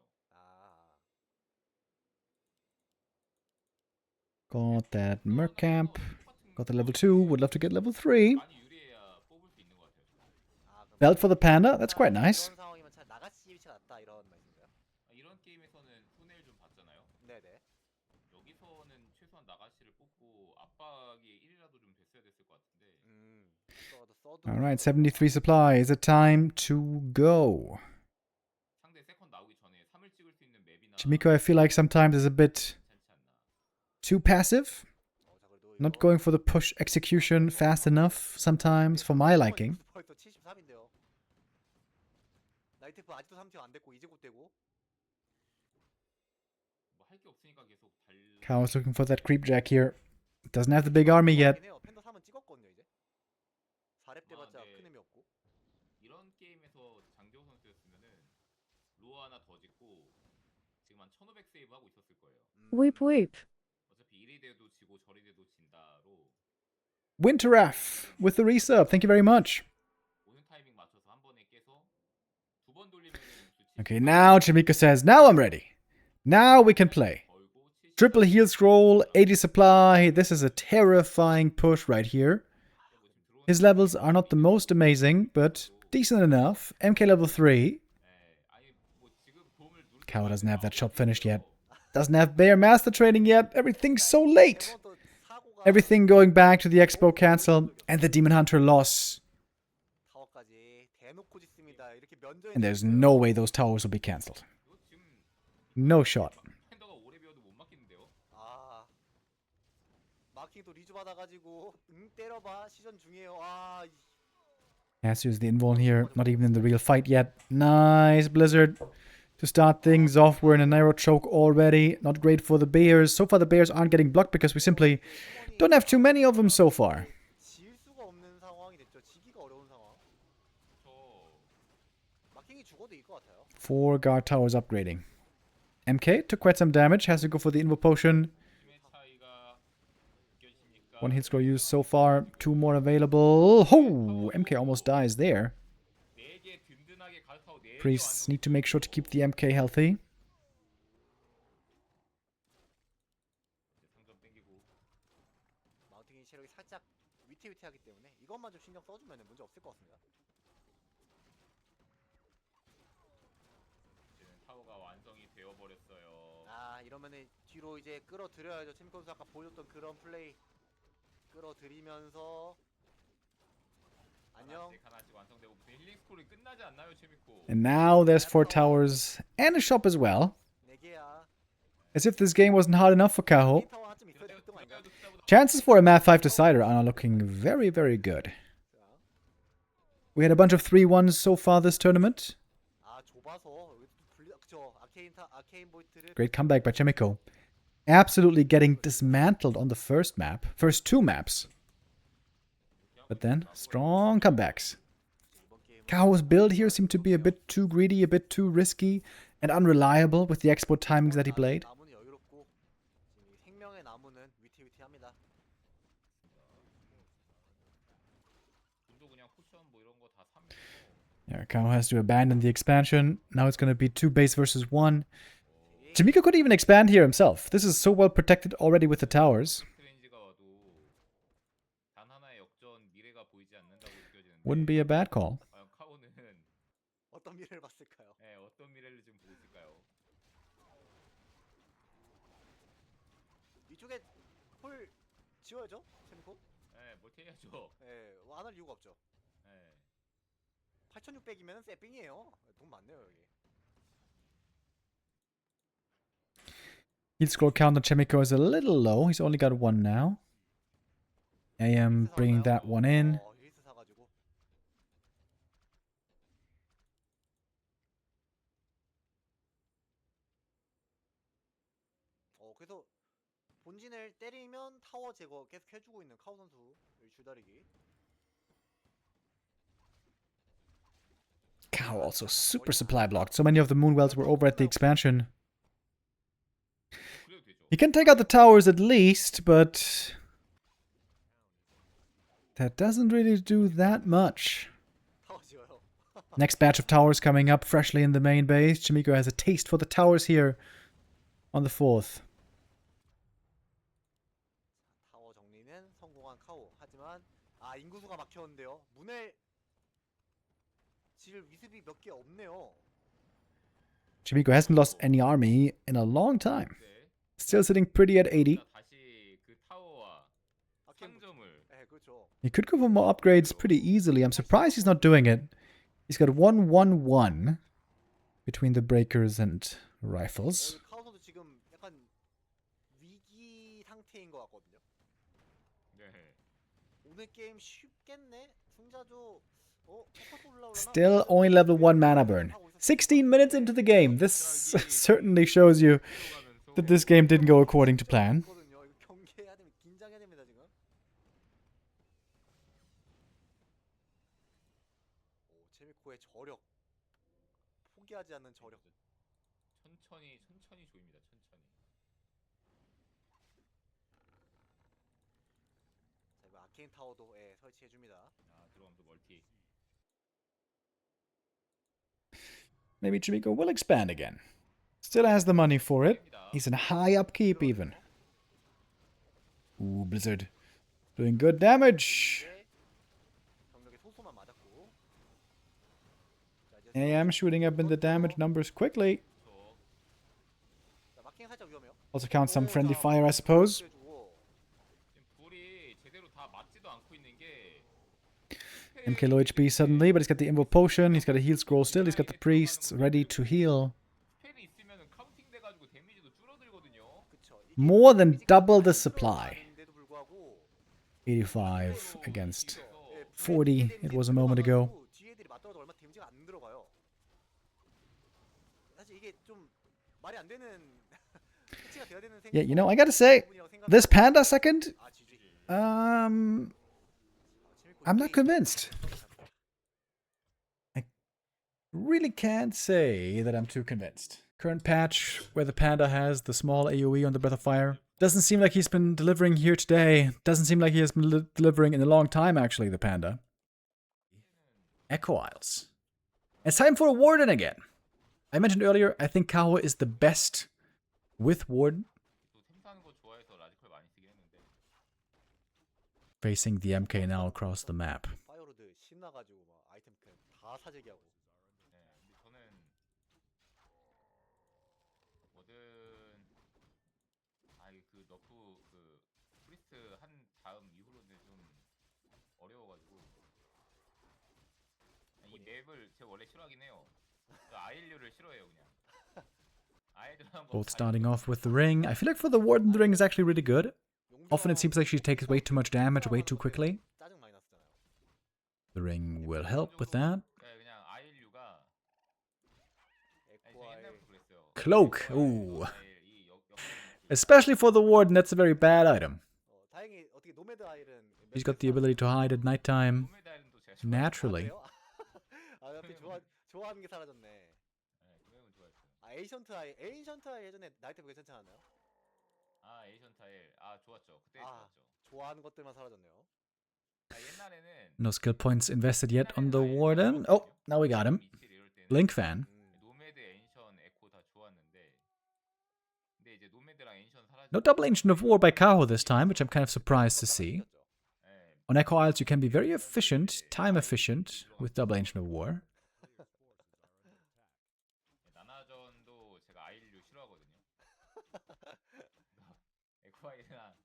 Got that Merc Camp. Got the level 2. Would love to get level 3. 많이 유리해야 뽑을 수 있는 것 같아요. Belt for the Panda. That's quite nice. 이런 상황이면 차 나가시 위치가 낫다 이런 말씀인가요? 이런 게임에서는 손해를 좀 봤잖아요. 네네. 여기서는 최소한 나가시를 뽑고 압박이 1이라도 좀 됐어야 됐을 것 같은데. Alright, 73 supply. Is it time to go? 상대 세컨 나오기 전에 3을 찍을 수 있는 맵이나 CHAEMIKO, I feel like sometimes is a bit 괜찮지 않나. too passive. Not going for the push execution fast enough sometimes for my liking. 벌써 73인데요. 나이테프 아직도 3티어 안 됐고 이제 곧 되고. 뭐 할 게 없으니까 계속 달. KAHO's looking for that creep jack here. Doesn't have the big army yet. 팬더 3은 찍었거든요 이제. 4렙 때봤자 큰 의미 없고. 이런 게임에서 장재호 선수였으면은 로어 하나 더 짓고 지금 한 1500 세이브 하고 있었을 거예요. Weep weep. 어차피 이리 돼도 지고 저리 돼도 진다로 Winteraf with the resub. Thank you very much. 오는 타이밍 맞춰서 한 번에 깨서 두 번 돌리면 Okay, now CHAEMIKO says, now I'm ready. Now we can play. Triple heal scroll, 80 supply. This is a terrifying push right here. His levels are not the most amazing, but decent enough. MK level 3. KAHO doesn't have that shop finished yet. Doesn't have Bear Master training yet. Everything's so late. Everything going back to the Expo cancel and the Demon Hunter loss. And there's no way those towers will be cancelled. No shot. 팬더가 오래 배워도 못 막히는데요. 마킹도 리즈 받아가지고 때려봐 시전 중이에요. Has to use the invuln here. Not even in the real fight yet. Nice Blizzard. To start things off, we're in a narrow choke already. Not great for the Bears. So far the Bears aren't getting blocked because we simply don't have too many of them so far. 질 수가 없는 상황이 됐죠. 지기가 어려운 상황. 마킹이 죽어도 이길 것 같아요. 4 guard towers upgrading. MK took quite some damage. Has to go for the Invo Potion. One hit scroll used so far. 2 more available. Oh! MK almost dies there. Priests need to make sure to keep the MK healthy. 마운팅이 체력이 살짝 위태위태하기 때문에 이것만 좀 신경 써주면 문제 없을 것 같습니다. 타워가 완성이 되어버렸어요. 이러면은 뒤로 이제 끌어들여야죠. 체미코 선수 아까 보여줬던 그런 플레이 끌어들이면서 안녕. 하나씩 완성되고 무슨 힐링 스코어이 끝나지 않나요, 체미코? And now there's 4 towers and a shop as well. 4개야. As if this game wasn't hard enough for KAHO. Chances for a map 5 decider are now looking very, very good. We had a bunch of 3-1s so far this tournament. Great comeback by CHAEMIKO. Absolutely getting dismantled on the first map. First 2 maps. But then, strong comebacks. 이번 게임은 KAHO's build here seemed to be a bit too greedy, a bit too risky, and unreliable with the export timings that he played. 나무는 여유롭고 지금 이 생명의 나무는 위태위태합니다. 군도 그냥 포션 뭐 이런 거 다 사면서 Yeah, KAHO has to abandon the expansion. Now it's going to be 2 base versus 1. CHAEMIKO could even expand here himself. This is so well protected already with the towers. 트렌지가 와도 단 하나의 역전 미래가 보이지 않는다고 느껴지는데 Wouldn't be a bad call. 과연 카오는 어떤 미래를 봤을까요? 예, 어떤 미래를 지금 보고 있을까요? 이쪽에 홀 지워야죠, 체미코? 예, 멀티해야죠. 예, 안 할 이유가 없죠. 예. 8,600이면 세빙이에요. 돈 많네요 여기. Heat scroll count on CHAEMIKO is a little low. He's only got 1 now. AM bringing that one in. 힐스 사가지고. 그래서 본진을 때리면 타워 제거 계속 해주고 있는 카우 선수 여기 줄다리기. KAHO also super supply blocked. So many of the Moonwells were over at the expansion. 그래도 되죠. He can take out the towers at least, but that doesn't really do that much. 타워 지어요. Next batch of towers coming up freshly in the main base. CHAEMIKO has a taste for the towers here on the 4th. 타워 정리는 성공한 카오. 하지만 인구수가 막혔는데요. 문을 질 위습이 몇 개 없네요. CHAEMIKO hasn't lost any army in a long time. 네. Still sitting pretty at 80. 다시 그 타워와 상점을 네, 그렇죠. He could go for more upgrades pretty easily. I'm surprised he's not doing it. He's got 1-1-1 between the breakers and rifles. 카오 선수 지금 약간 위기 상태인 것 같거든요. 네. 오늘 게임 쉽겠네. 승자조. Still only level 1 mana burn. 16 minutes into the game. This certainly shows you that this game didn't go according to plan. 경계해야 됩니다. 긴장해야 됩니다 지금. 체미코의 저력. 포기하지 않는 저력. 천천히 조입니다. 천천히. 자, 이거 아케인 타워도 설치해 줍니다. 들어가면서 멀티. Maybe CHAEMIKO will expand again. Still has the money for it. He's in high upkeep even. Ooh, Blizzard. Doing good damage. 경력에 소소만 맞았고. AM shooting up in the damage numbers quickly. 자, 마킹 살짝 위험해요. Also count some friendly fire, I suppose. 지금 불이 제대로 다 맞지도 않고 있는 게 MK low HP suddenly, but he's got the Invo Potion, he's got a heal scroll still, he's got the priests ready to heal. 스펠이 있으면은 카운팅 돼 가지고 데미지도 줄어들거든요. More than double the supply. 85 against 40, it was a moment ago. 뒤에들이 맞더라도 얼마 데미지가 안 들어가요. 사실 이게 좀 말이 안 되는 패치가 돼야 되는 Yeah, you know, I gotta say, this Panda second, I'm not convinced. I really can't say that I'm too convinced. Current patch, where the Panda has the small AoE on the Breath of Fire, doesn't seem like he's been delivering here today. Doesn't seem like he has been delivering in a long time, actually, the Panda. Echo Isles. It's time for a Warden again. I mentioned earlier, I think KAHO is the best with Warden. Facing the MK now across the map. 파이어로드 신나가지고 막 아이템 다 사재기하고. 네, 근데 저는 뭐든 그 너프 그 프리스트 한 다음 이후로는 좀 어려워가지고 이 맵을 제가 원래 싫어하긴 해요. 저 아일류를 싫어해요 그냥. Both starting off with the ring. I feel like for the Warden, the ring is actually really good. Often it seems like she takes way too much damage way too quickly. The ring will help with that. Cloak. Ooh. Especially for the Warden, that's a very bad item. He's got the ability to hide at nighttime naturally. 나이트 좋아하는 게 사라졌네. 네, 그 맵은 좋아했어요. 아 에이션트 아이 예전에 나이트 괜찮지 않았나요? 아 에이션 타일 좋았죠. 그때 아 좋았죠. 좋아하는 것들만 사라졌네요. 아, 옛날에는 No skill points invested yet on the 아예 Warden. Oh, now we got him. 미칠 이럴 때는 Blink fan. 노매드, 엔션, 에코 다 좋았는데 근데 이제 노매드랑 엔션 사라지고 No double Ancient of War by KAHO this time, which I'm kind of surprised to see. 예, On Echo Isles, you can be very efficient, time efficient, with double Ancient of War. 나나전도 제가 아일류 싫어하거든요. 에코아이랑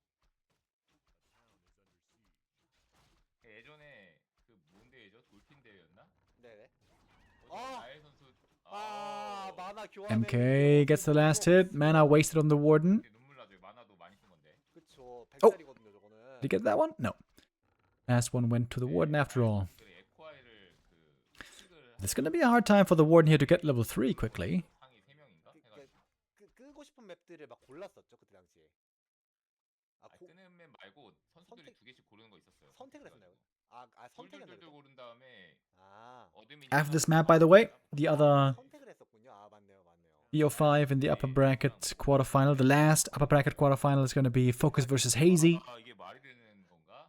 예전에 그 뭔 대회죠? 돌핀 대회였나? 네네. 거기서 나일 선수 만화 교환. MK gets the last hit. Mana wasted on the Warden. 그때 눈물 나죠. 마나도 많이 쓴 건데. 그쵸. Oh. 100짜리거든요, 저거는. Did you get that one? No. Last one went to the Warden after all. 에코아이를 It's gonna be a hard time for the Warden here to get level 3 quickly. 상위 3명인가? 해가지고 끄고 싶은 맵들을 막 골랐었죠, 그때 당시에. 뜨는 맵 말고 선수들이 두 개씩 고르는 거 있었어요. 선택을 했었나요? 선택을 둘둘둘 고른 다음에 어드민이 After this map, by the way, the other 선택을 했었군요. 맞네요. BO5 in the upper bracket quarterfinal. The last upper bracket quarterfinal is gonna be Focus versus Hazy. 이게 말이 되는 건가?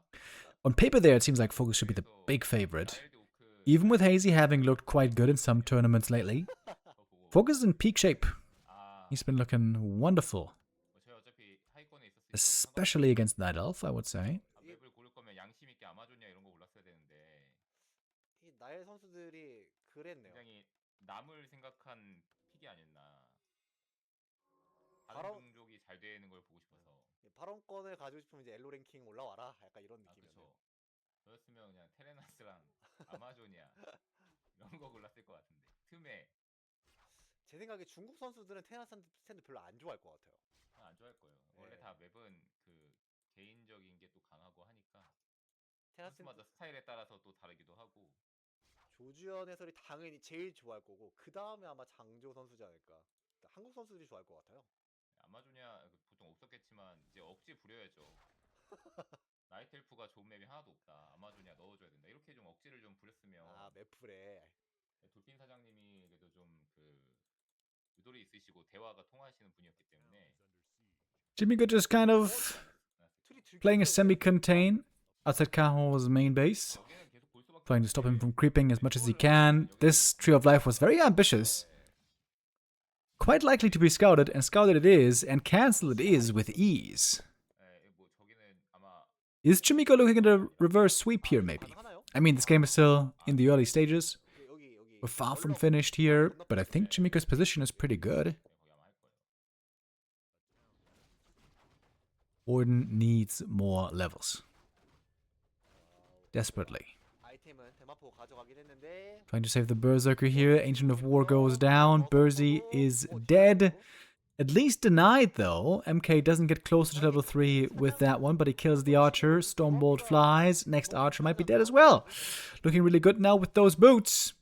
On paper there, it seems like Focus should be the big favorite. Even with Hazy having looked quite good in some tournaments lately, Focus is in peak shape. He's been looking wonderful. Especially against Night Elf, I would say. 맵을 고를 거면 양심 있게 아마존이야 이런 거 골랐어야 되는데 이 나의 선수들이 그랬네요. 굉장히 남을 생각한 픽이 아니었나. 다른 바로- 종족이 잘 되는 걸 보고 싶어서. 발언권을 가지고 싶으면 이제 엘로 랭킹 올라와라. 약간 이런 느낌이었네요. 그쵸. 저였으면 그냥 테레나스랑 아마존이야 이런 거 골랐을 것 같은데. 틈에 제 생각에 중국 선수들은 테나스 스탠드 별로 안 좋아할 것 같아요. 안 좋아할 거예요. 원래 다 맵은 그 개인적인 게 또 강하고 하니까 테나스 선수마다 스타일에 따라서 또 다르기도 하고. 조주현 해설이 당연히 제일 좋아할 거고 그 다음에 아마 장조 선수지 않을까. 한국 선수들이 좋아할 것 같아요. 아마존이야 보통 없었겠지만 이제 억지 부려야죠. 나이트엘프가 좋은 맵이 하나도 없다. 아마존이야 넣어줘야 된다. 이렇게 좀 억지를 좀 부렸으면. 맵풀에 돌핀 사장님이 그래도 좀 그 유도리 있으시고 대화가 통하시는 분이었기 때문에. CHAEMIKO just kind of playing a semi-contain outside KAHO's main base, trying to stop him from creeping as much as he can. This Tree of Life was very ambitious. Quite likely to be scouted, and scouted it is, and cancelled it is with ease. Is CHAEMIKO looking at a reverse sweep here, maybe? I mean, this game is still in the early stages. We're far from finished here, but I think CHAEMIKO's position is pretty good. Warden needs more levels. Desperately. Trying to save the Berserker here. Ancient of War goes down. Berzy is dead. At least denied, though. MK doesn't get closer to level 3 with that one, but he kills the archer. Stormbolt flies. Next archer might be dead as well. Looking really good now with those boots.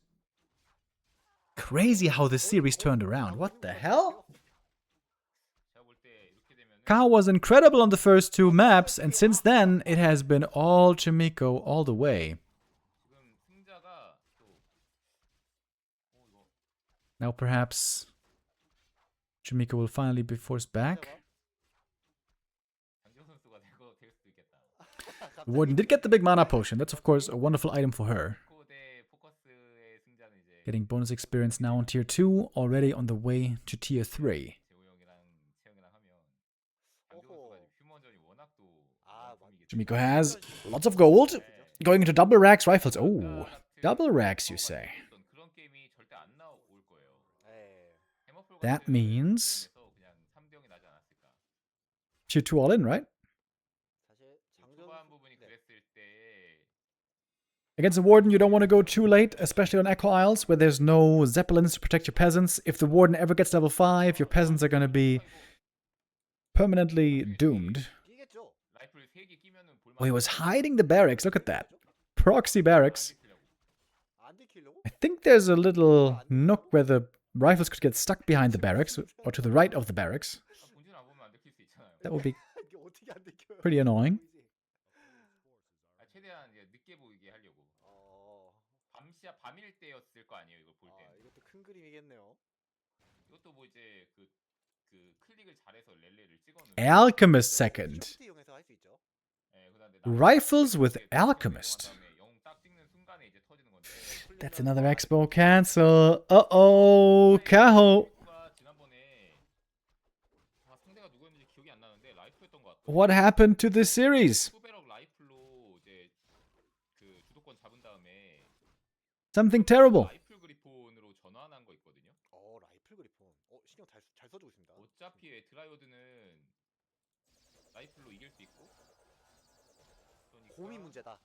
Crazy how this series turned around. What the hell? KAHO was incredible on the first two maps, and since then, it has been all CHAEMIKO all the way. Now perhaps CHAEMIKO will finally be forced back. The Warden did get the big mana potion. That's of course a wonderful item for her. Getting bonus experience now on tier 2, already on the way to tier 3. CHAEMIKO has lots of gold. Going into double racks rifles. Oh, double racks, you say? That means tier 2 all in, right? Against the Warden, you don't want to go too late, especially on Echo Isles, where there's no Zeppelins to protect your peasants. If the Warden ever gets level 5, your peasants are going to be permanently doomed. Oh, he was hiding the barracks. Look at that. Proxy barracks. I think there's a little nook where the rifles could get stuck behind the barracks, or to the right of the barracks. That would be pretty annoying. 그림이겠네요. 이것도 뭐 이제 그 클릭을 잘해서 렐레를 찍어놓으면 Alchemist second. 쉬프트 이용해서 할 수 있죠. 예, 그다음에 Rifles with Alchemist. 영웅 딱 찍는 순간에 이제 터지는 건데. That's another expo cancel. Uh-oh, KAHO. 지난번에 상대가 누구였는지 기억이 안 나는데 라이프였던 것 같아. What happened to this series? 수베럭 라이플로 이제 그 주도권 잡은 다음에 Something terrible. 라이플 그리폰으로 전환한 거 있거든요. 라이플 그리폰. 신경 잘 써주고 있습니다. 어차피 드라이오드는 라이플로 이길 수 있고. 그러니까 곰이 문제다.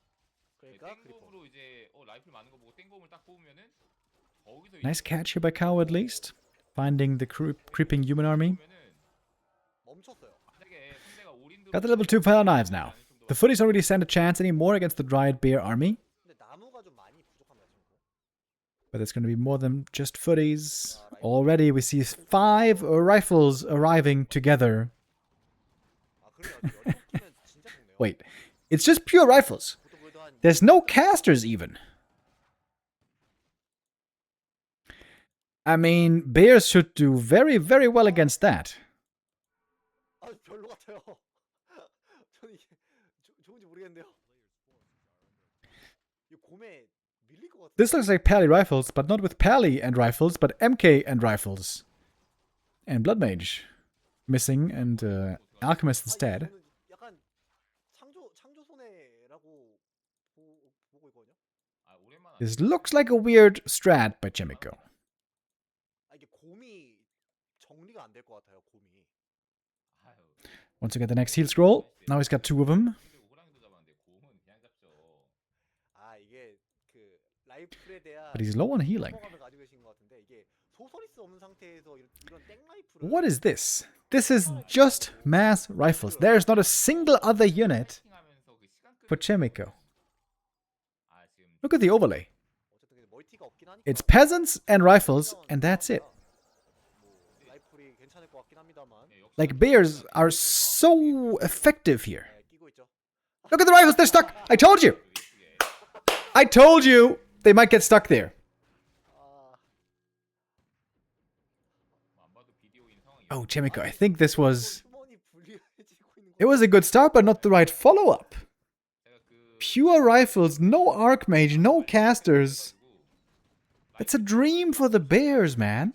그러니까 땡곰으로 이제 라이플 많은 거 보고 땡곰을 딱 뽑으면은 거기서 Nice catch here by KAHO at least. Finding the creeping human army. 멈췄어요. Got the level 2 fire knives now. The footies don't really stand a chance anymore against the Dryad Bear army. 근데 나무가 좀 많이 부족합니다, 지금. But it's going to be more than just footies. Already we see 5 rifles arriving together. Wait, it's just pure rifles. There's no casters even. I mean, bears should do very, very well against that. 별로 같아요. 저는 이게 좋은지 모르겠는데요. 이 곰에 밀릴 것 같아요. This looks like Pally rifles, but not with Pally and rifles, but MK and rifles. And Blood Mage missing, and Alchemist instead. 약간 창조 손해라고 보고 있거든요. This looks like a weird strat by CHAEMIKO. 이게 곰이 정리가 안 될 것 같아요. 곰이. Once we get the next heal scroll, now he's got 2 of them. 이게 그 라이플에 대한 But he's low on healing. 소감을 가지고 계신 것 같은데 이게 소서리스 없는 상태에서 이런 땡 라이플을 What is this? This is just mass rifles. There's not a single other unit for CHAEMIKO. Look at the overlay. 어쨌든 멀티가 없긴 하니까 It's peasants and rifles, and that's it. 라이플이 괜찮을 것 같긴 합니다만. Like, bears are so effective here. Look at the rifles, they're stuck! I told you! I told you! They might get stuck there. Oh, CHAEMIKO, I think this was... It was a good start, but not the right follow-up. Pure rifles, no Archmage, no casters. That's a dream for the bears, man.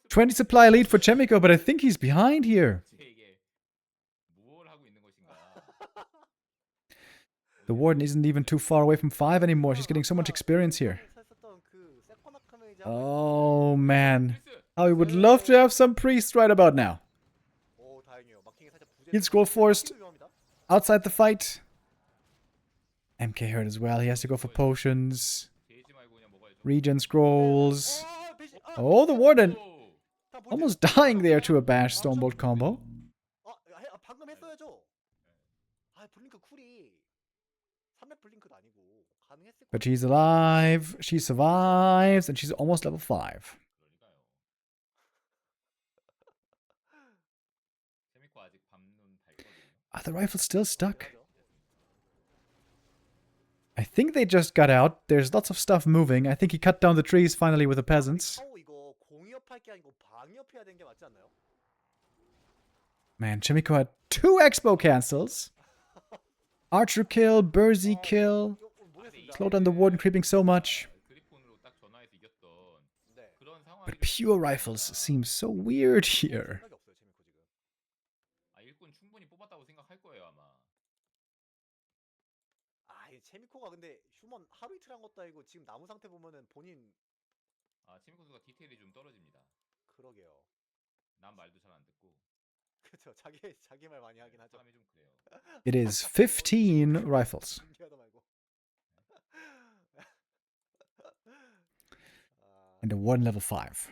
20 supply lead for CHAEMIKO, but I think he's behind here. The Warden isn't even too far away from 5 anymore. She's getting so much experience here. Oh, man. I would love to have some priests right about now. He'll scroll forced. Outside the fight. MK hurt as well. He has to go for potions. Regen scrolls. Oh, the Warden. Almost dying there to a bash Stormbolt combo. 방금 했어야죠. 블링크 쿨이 300 블링크도 아니고 가능했을 But she's alive. She survives, and she's almost level 5. Are the rifles still stuck? I think they just got out. There's lots of stuff moving. I think he cut down the trees finally with the peasants. Man, CHAEMIKO had 2 expo cancels. Archer kill, Bursey kill. Slow down the Warden creeping so much. But pure rifles seem so weird here. 체미코가 근데 휴먼 하루 이틀 한 것도 아니고 지금 나무 상태 보면은 본인 체미코 선수가 디테일이 좀 떨어집니다. 그러게요. 남 말도 잘 안 듣고. 그렇죠. 자기 말 많이 하긴 하죠. 사람이 좀 그래요. It is 15 rifles. And a Warden level 5.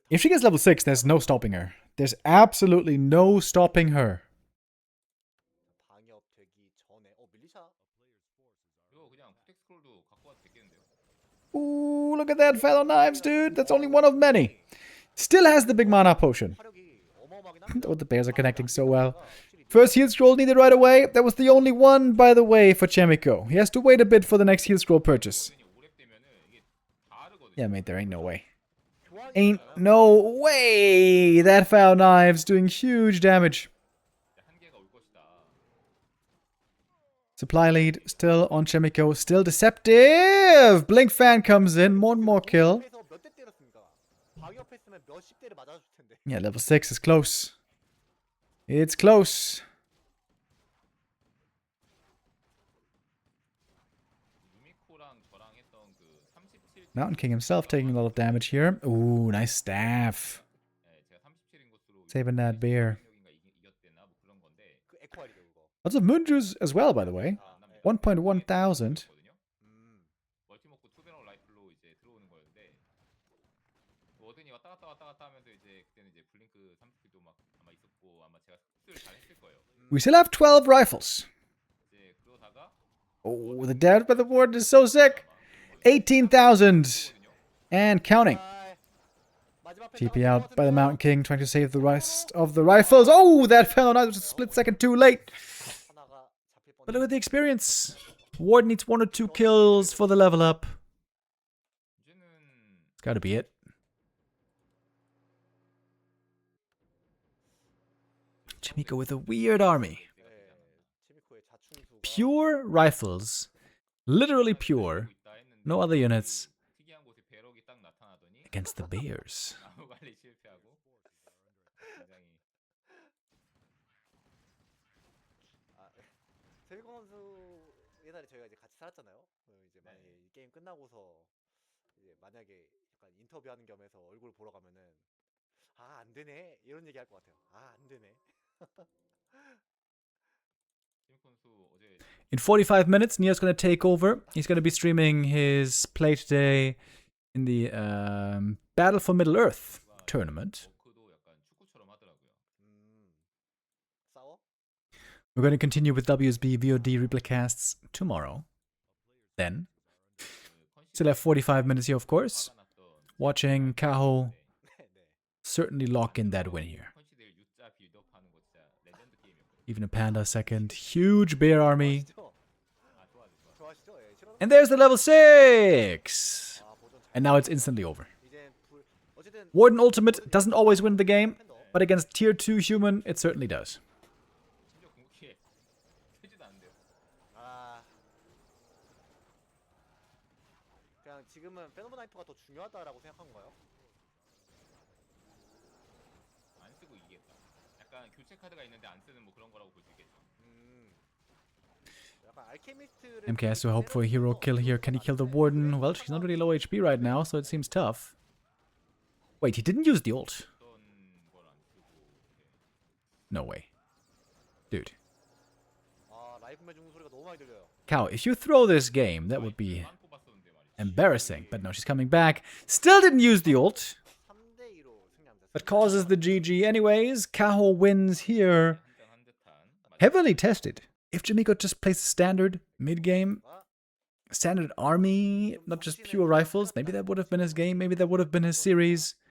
If she gets level 6, there's no stopping her. There's absolutely no stopping her. Ooh, look at that fellow knives, dude. That's only one of many. Still has the big mana potion. Oh, the bears are connecting so well. First heal scroll needed right away. That was the only one, by the way, for CHAEMIKO. He has to wait a bit for the next heal scroll purchase. Yeah, mate, there ain't no way. Ain't no way! That foul knife's doing huge damage. Supply lead still on CHAEMIKO. Still deceptive! Blink fan comes in. One more kill. Yeah, level 6 is close. It's close. Mountain King himself taking a lot of damage here. Ooh, nice staff. Saving that bear. Lots of Munjus as well, by the way. 1.1 thousand. We still have 12 rifles. Oh, the damage by the warden is so sick. 18,000 and counting. TP out by the Mountain King, trying to save the rest of the rifles. Oh, that fell on us. It was a split second too late. But look at the experience. Warden needs 1 or 2 kills for the level up. It's gotta be it. CHAEMIKO with a weird army. Pure rifles. Literally pure. No other units. Against the bears. 옛날에 저희가 이제 같이 살았잖아요. 이제 만약에 이 게임 끝나고서 이제 만약에 약간 인터뷰하는 겸해서 얼굴 보러 가면은 아, 안 되네. 이런 얘기 할 것 같아요. 아, 안 되네. In 45 minutes, Neo's going to take over. He's going to be streaming his play today in the Battle for Middle-earth tournament. We're going to continue with WSB VOD replacasts tomorrow. Then, still have 45 minutes here, of course. Watching KAHO certainly lock in that win here. Even a Panda second. Huge bear army. And there's the level 6! And now it's instantly over. Warden Ultimate doesn't always win the game, but against tier 2 human, it certainly does. 지금은 페노메나이프가 더 중요하다라고 생각한 거예요? 안 쓰고 이기겠다. 약간 교체 카드가 있는데 안 쓰는 뭐 그런 거라고 볼 수 있겠죠. 약간 알케미스트를 MK has to hope for a hero kill here. Can he kill the Warden? Well, she's not really low HP right now, so it seems tough. Wait, he didn't use the ult. No way. Dude. 아, 라이브 매중 소리가 너무 많이 들려요. Cow, if you throw this game, that would be embarrassing. But no, she's coming back. Still didn't use the ult. But causes the GG anyways. KAHO wins here. Heavily tested. If CHAEMIKO just plays standard mid-game, standard army, not just pure rifles, maybe that would have been his game, maybe that would have been his series.